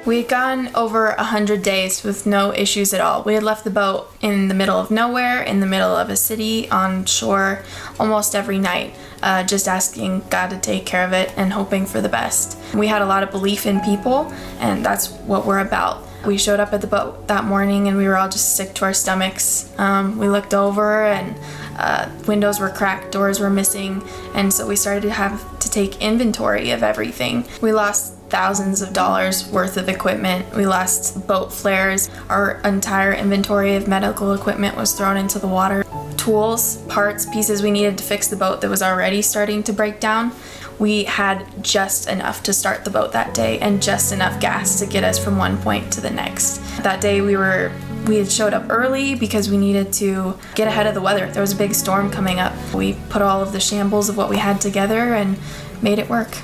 Speaker 23: We had gone over 100 days with no issues at all. We had left the boat in the middle of nowhere, in the middle of a city, on shore, almost every night, just asking God to take care of it and hoping for the best. We had a lot of belief in people, and that's what we're about. We showed up at the boat that morning and we were all just sick to our stomachs. We looked over and windows were cracked, doors were missing, and so we started to have to take inventory of everything. We lost thousands of dollars worth of equipment. We lost boat flares. Our entire inventory of medical equipment was thrown into the water. Tools, parts, pieces we needed to fix the boat that was already starting to break down. We had just enough to start the boat that day and just enough gas to get us from one point to the next. That day we had showed up early because we needed to get ahead of the weather. There was a big storm coming up. We put all of the shambles of what we had together and made it work.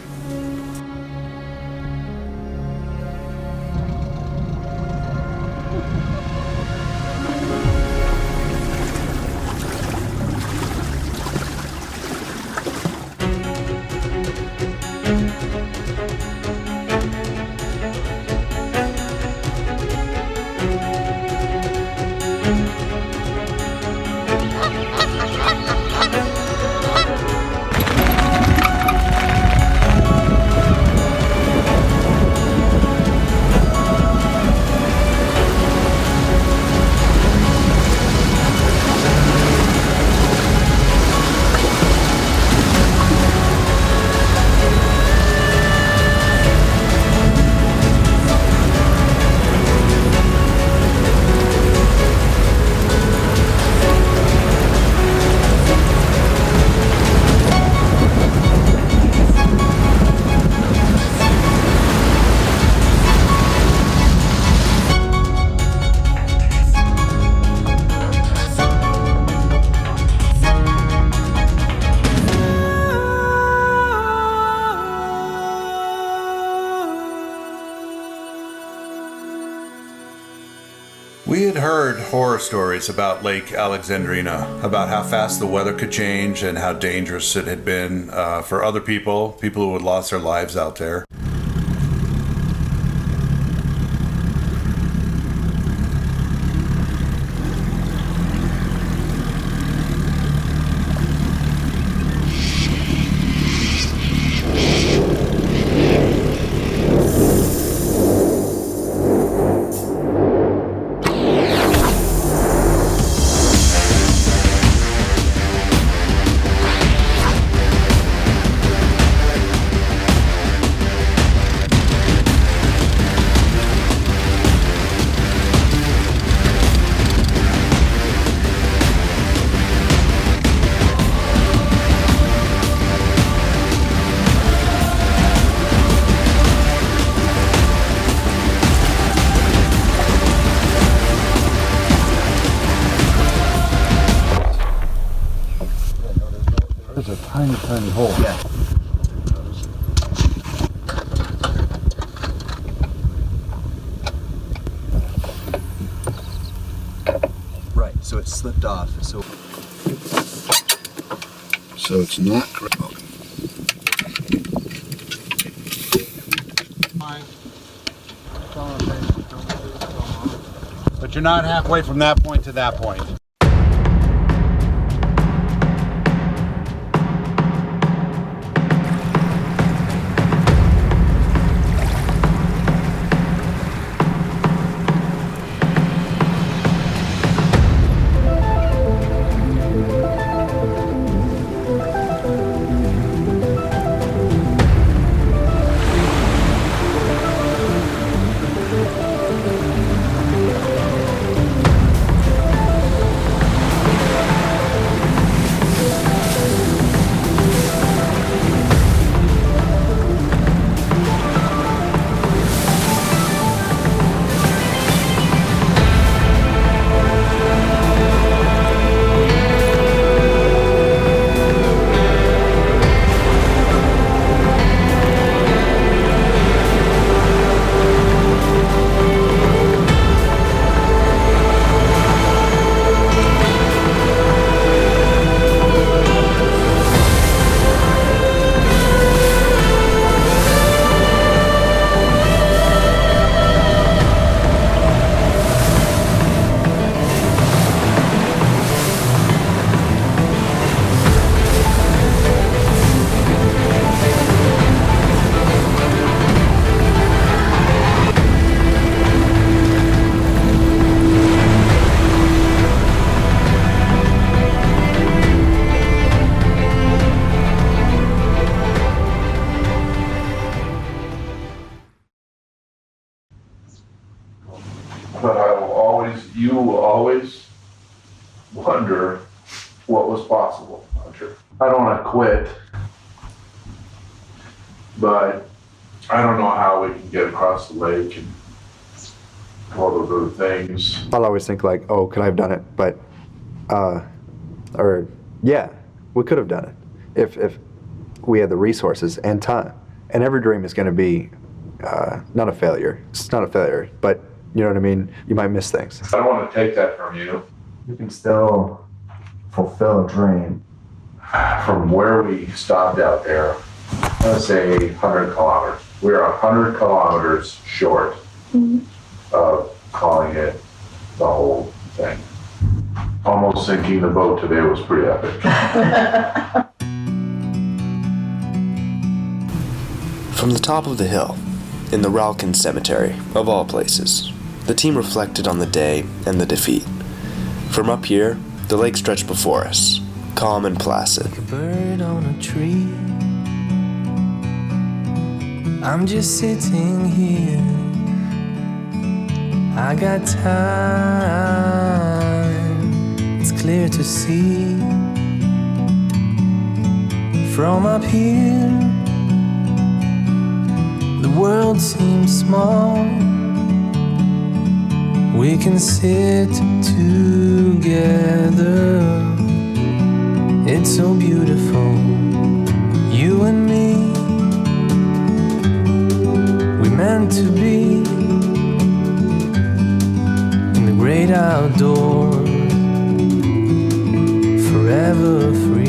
Speaker 11: We had heard horror stories about Lake Alexandrina, about how fast the weather could change and how dangerous it had been for other people who had lost their lives out there.
Speaker 8: There's a tiny, tiny hole.
Speaker 20: Yeah. Right, so it slipped off. So
Speaker 8: it's not correct. But you're not halfway from that point to that point.
Speaker 11: But you will always wonder what was possible, Hunter. I don't want to quit, but I don't know how we can get across the lake and all those other things.
Speaker 20: I'll always think like, oh, could I have done it? But, yeah, we could have done it if we had the resources and time. And every dream is going to be not a failure. It's not a failure, but you know what I mean? You might miss things.
Speaker 11: I don't want to take that from you.
Speaker 20: You can still fulfill a dream.
Speaker 11: From where we stopped out there, let's say 100 kilometers. We're 100 kilometers short of calling it the whole thing. Almost sinking the boat today was pretty epic.
Speaker 1: From the top of the hill, in the Ralkin Cemetery, of all places, the team reflected on the day and the defeat. From up here, the lake stretched before us, calm and placid.
Speaker 10: Like a bird on a tree, I'm just sitting here. I got time, it's clear to see. From up here, the world seems small. We can sit together. It's so beautiful, you and me. We meant to be in the great outdoors, forever free.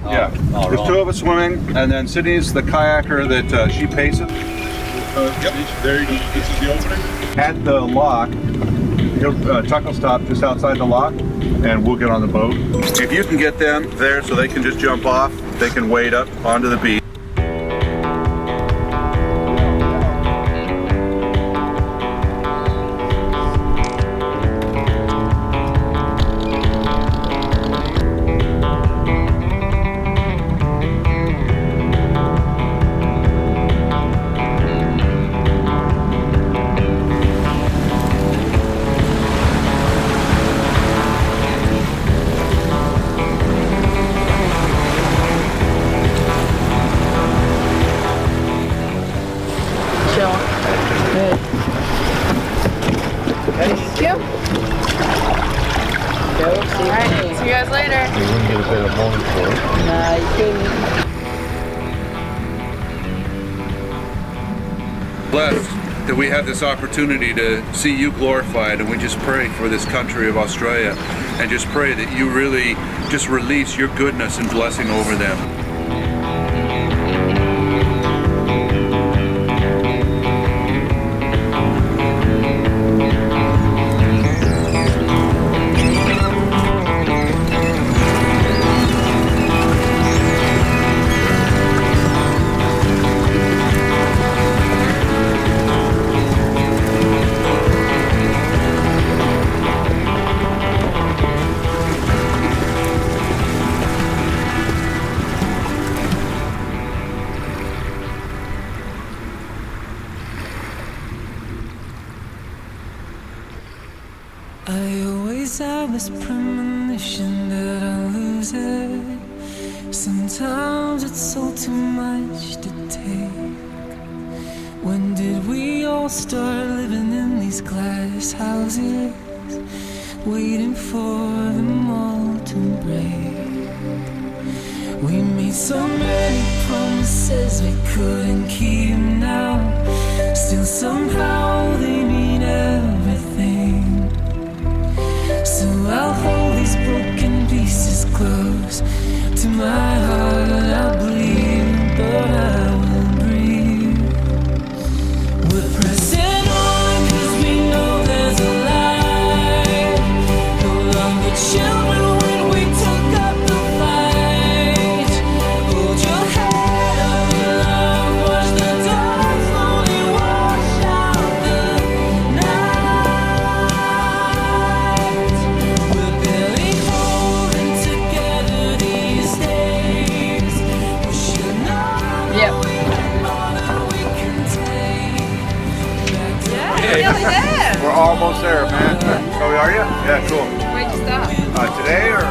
Speaker 15: Yeah, there's two of us swimming, and then Cydney's the kayaker that she paces. Yep. This is the opening. At the lock, Tuck will stop just outside the lock, and we'll get on the boat. If you can get them there so they can just jump off, they can wade up onto the beach.
Speaker 7: Thank you. Alright, see you guys later.
Speaker 8: You wouldn't get a better morning for it.
Speaker 7: Nah, you couldn't.
Speaker 15: Blessed that we have this opportunity to see you glorified, and we just pray for this country of Australia and just pray that you really just release your goodness and blessing over them.
Speaker 10: I always have this premonition that I'll lose it. Sometimes it's all too much to take. When did we all start living in these glass houses, waiting for them all to break? We made so many promises we couldn't keep now. Still somehow they mean everything. So I'll hold these broken pieces close to my heart. I'll bleed, but I will breathe. We're pressing on 'cause we know there's a light. No longer children when we took up the fight. Hold your head up, love, watch the dawn slowly wash out the night. We're barely holding together these days. We should know more than we can take.
Speaker 7: Nearly there.
Speaker 15: We're almost there, man. Oh, are you? Yeah, cool.
Speaker 7: Where'd you stop?
Speaker 15: Today or?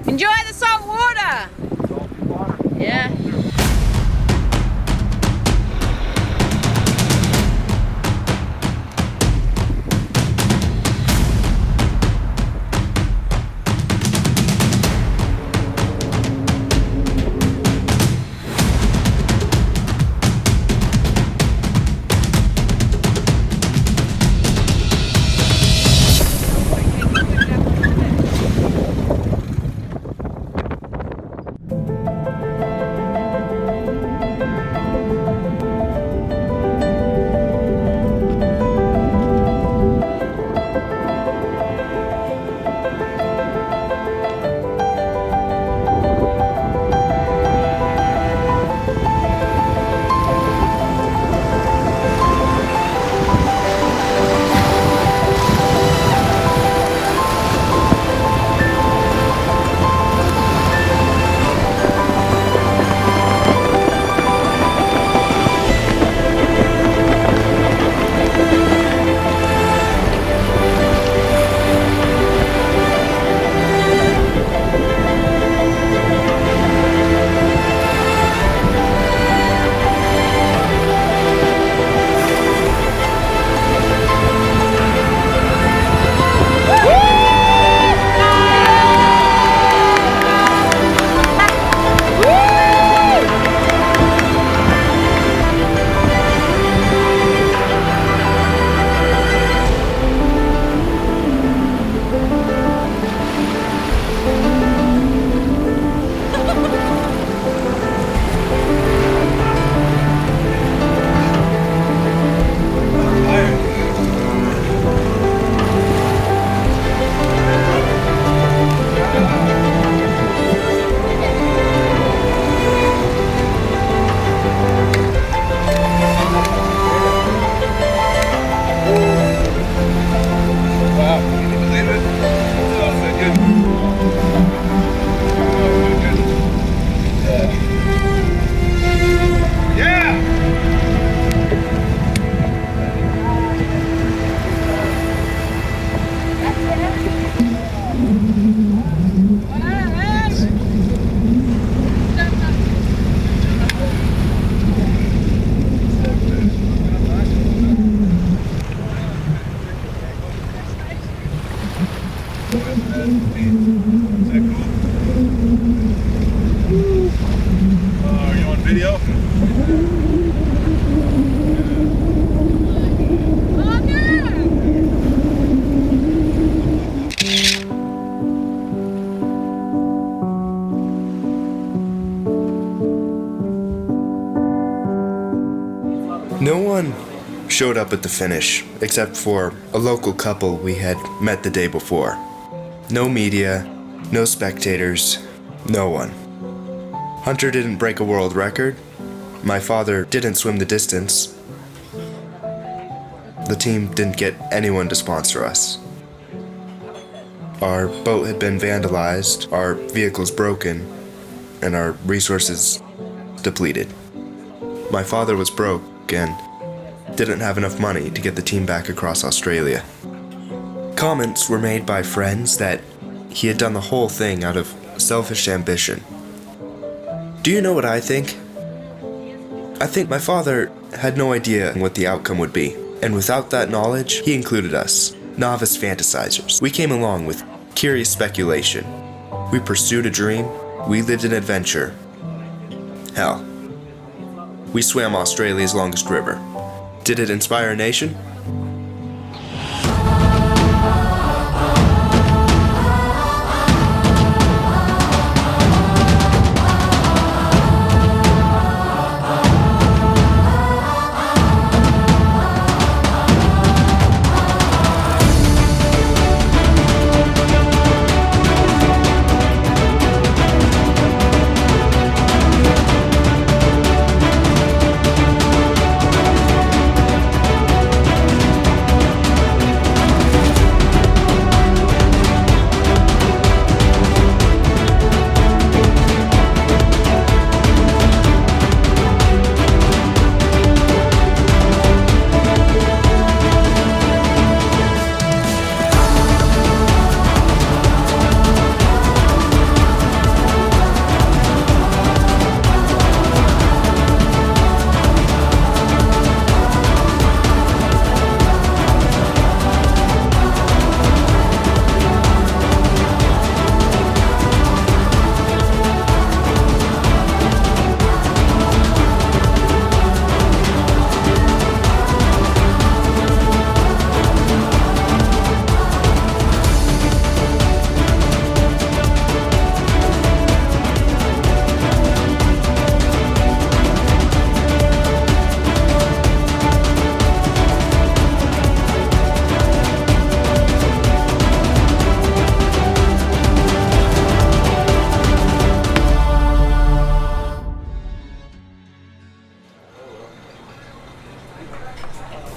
Speaker 7: Enjoy the salt water. Yeah.
Speaker 1: showed up at the finish, except for a local couple we had met the day before. No media, no spectators, no one. Hunter didn't break a world record. My father didn't swim the distance. The team didn't get anyone to sponsor us. Our boat had been vandalized, our vehicles broken, and our resources depleted. My father was broke and didn't have enough money to get the team back across Australia. Comments were made by friends that he had done the whole thing out of selfish ambition. Do you know what I think? I think my father had no idea what the outcome would be, and without that knowledge, he included us, novice fantasizers. We came along with curious speculation. We pursued a dream, we lived an adventure. Hell, we swam Australia's longest river. Did it inspire a nation?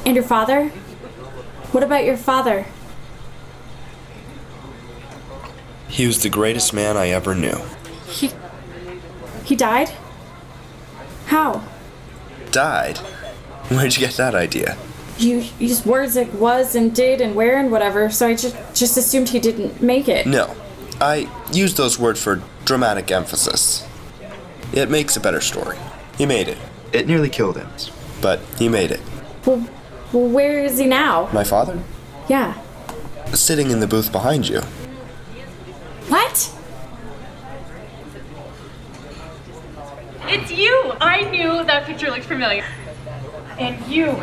Speaker 2: And your father? What about your father?
Speaker 1: He was the greatest man I ever knew.
Speaker 2: He died? How?
Speaker 1: Died? Where'd you get that idea?
Speaker 2: You used words like was and did and where and whatever, so I just assumed he didn't make it.
Speaker 1: No, I used those words for dramatic emphasis. It makes a better story. He made it.
Speaker 5: It nearly killed him.
Speaker 1: But he made it.
Speaker 2: Well, where is he now?
Speaker 1: My father?
Speaker 2: Yeah.
Speaker 1: Sitting in the booth behind you.
Speaker 2: What?
Speaker 17: It's you! I knew that picture looked familiar. And you're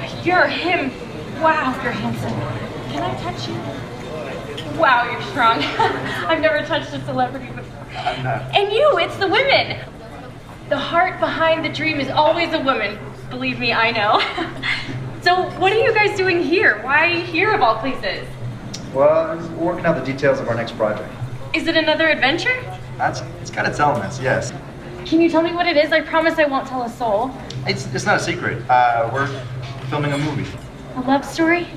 Speaker 17: him. Wow, you're handsome. Can I touch you? Wow, you're strong. I've never touched a celebrity before.
Speaker 5: I'm not.
Speaker 17: And you, it's the women. The heart behind the dream is always a woman. Believe me, I know. So what are you guys doing here? Why here of all places?
Speaker 20: Well, we're working out the details of our next project.
Speaker 17: Is it another adventure?
Speaker 20: It's got its elements, yes.
Speaker 17: Can you tell me what it is? I promise I won't tell a soul.
Speaker 20: It's not a secret. We're filming a movie.
Speaker 17: A love story?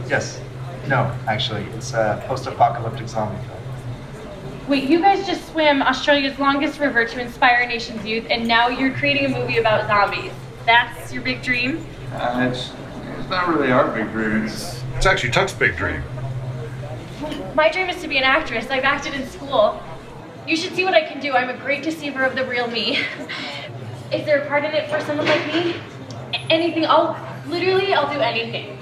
Speaker 20: Yes. No, actually, it's a post-apocalyptic zombie film.
Speaker 17: Wait, you guys just swam Australia's longest river to inspire a nation's youth, and now you're creating a movie about zombies. That's your big dream?
Speaker 8: It's not really our big dream. It's actually Tuck's big dream.
Speaker 17: My dream is to be an actress. I've acted in school. You should see what I can do. I'm a great deceiver of the real me. Is there a part in it for someone like me? Anything. I'll do anything.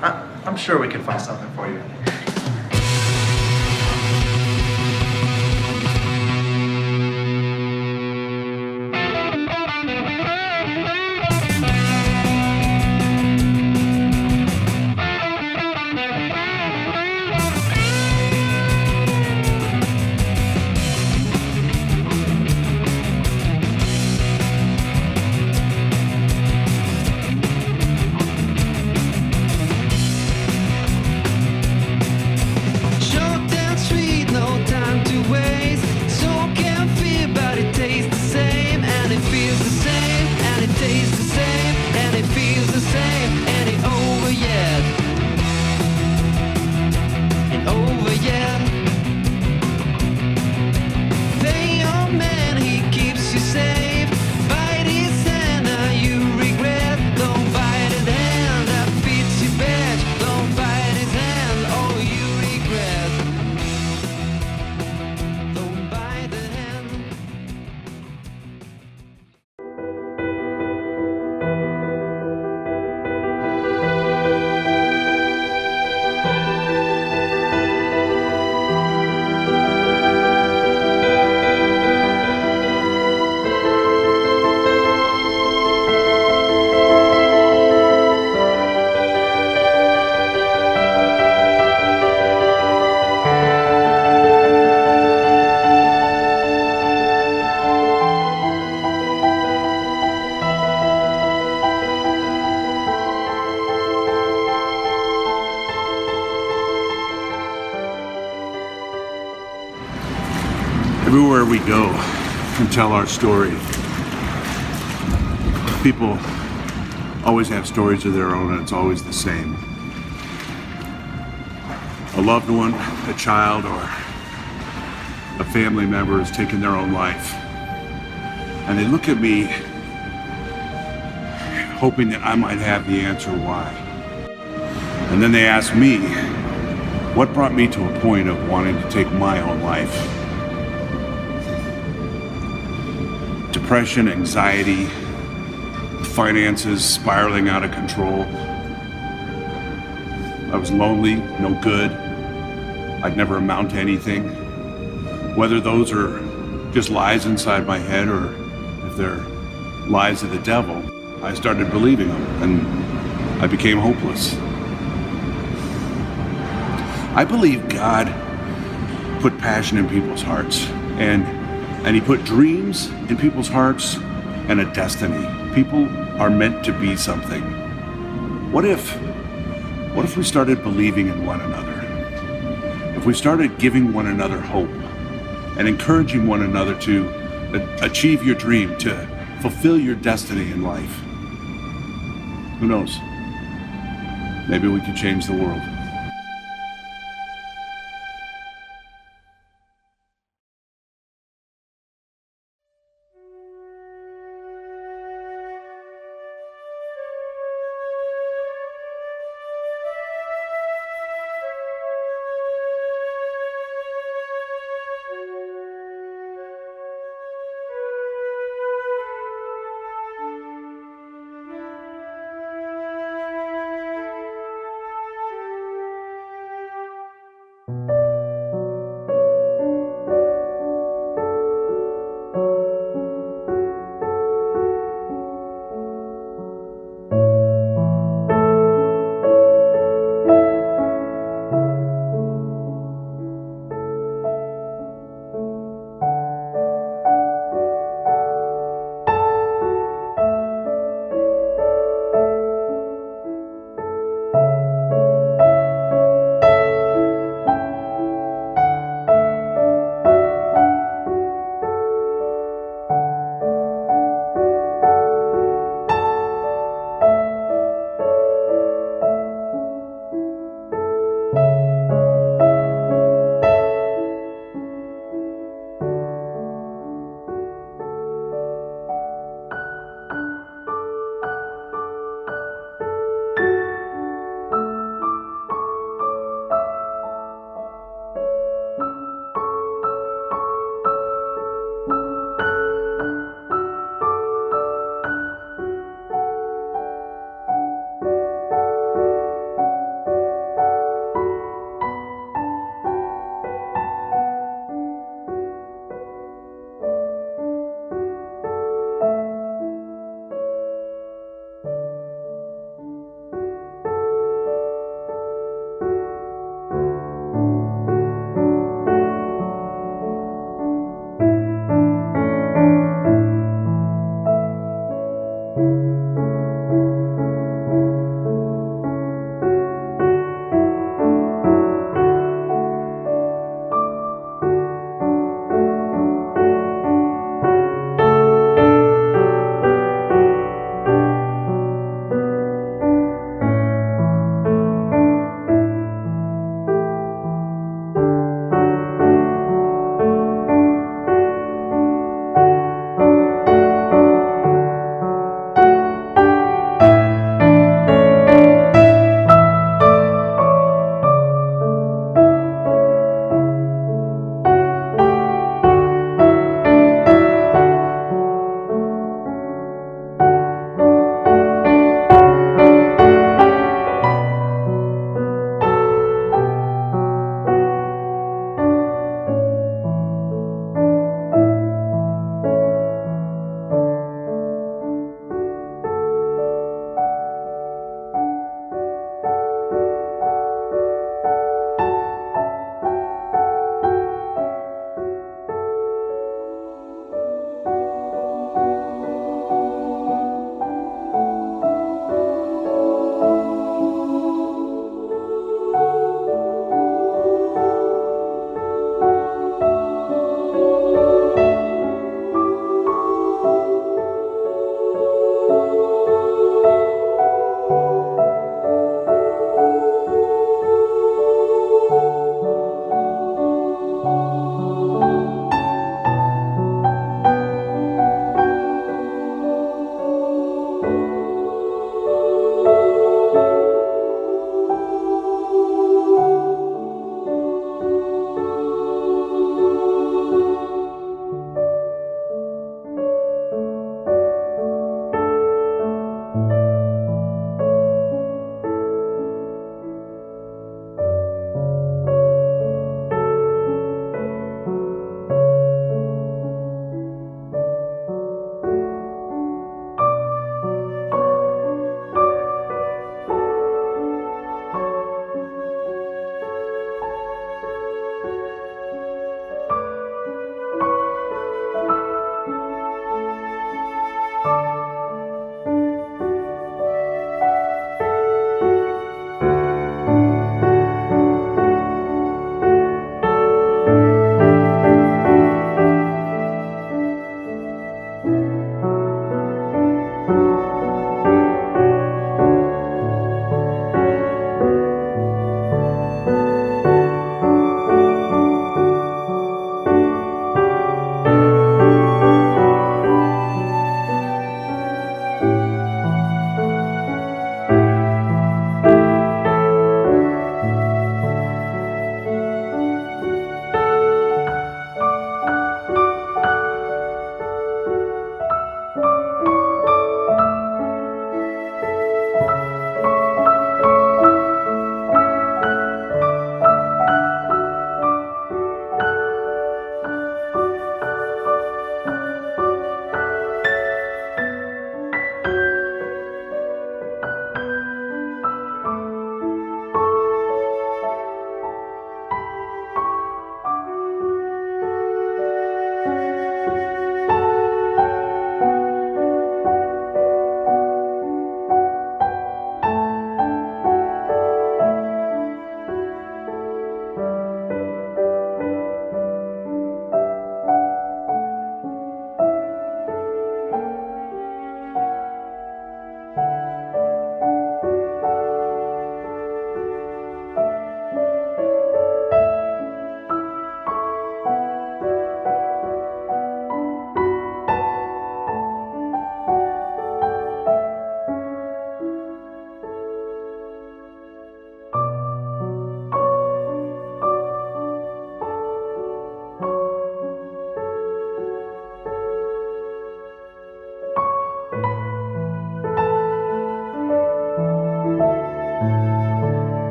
Speaker 20: I'm sure we can find something for you.
Speaker 8: everywhere we go and tell our story, people always have stories of their own, and it's always the same. A loved one, a child, or a family member has taken their own life. And they look at me hoping that I might have the answer why. And then they ask me, what brought me to a point of wanting to take my own life? Depression, anxiety, finances spiraling out of control. I was lonely, no good. I'd never amount to anything. Whether those are just lies inside my head or if they're lies of the devil, I started believing them and I became hopeless. I believe God put passion in people's hearts and he put dreams in people's hearts and a destiny. People are meant to be something. What if we started believing in one another? If we started giving one another hope and encouraging one another to achieve your dream, to fulfill your destiny in life. Who knows? Maybe we could change the world.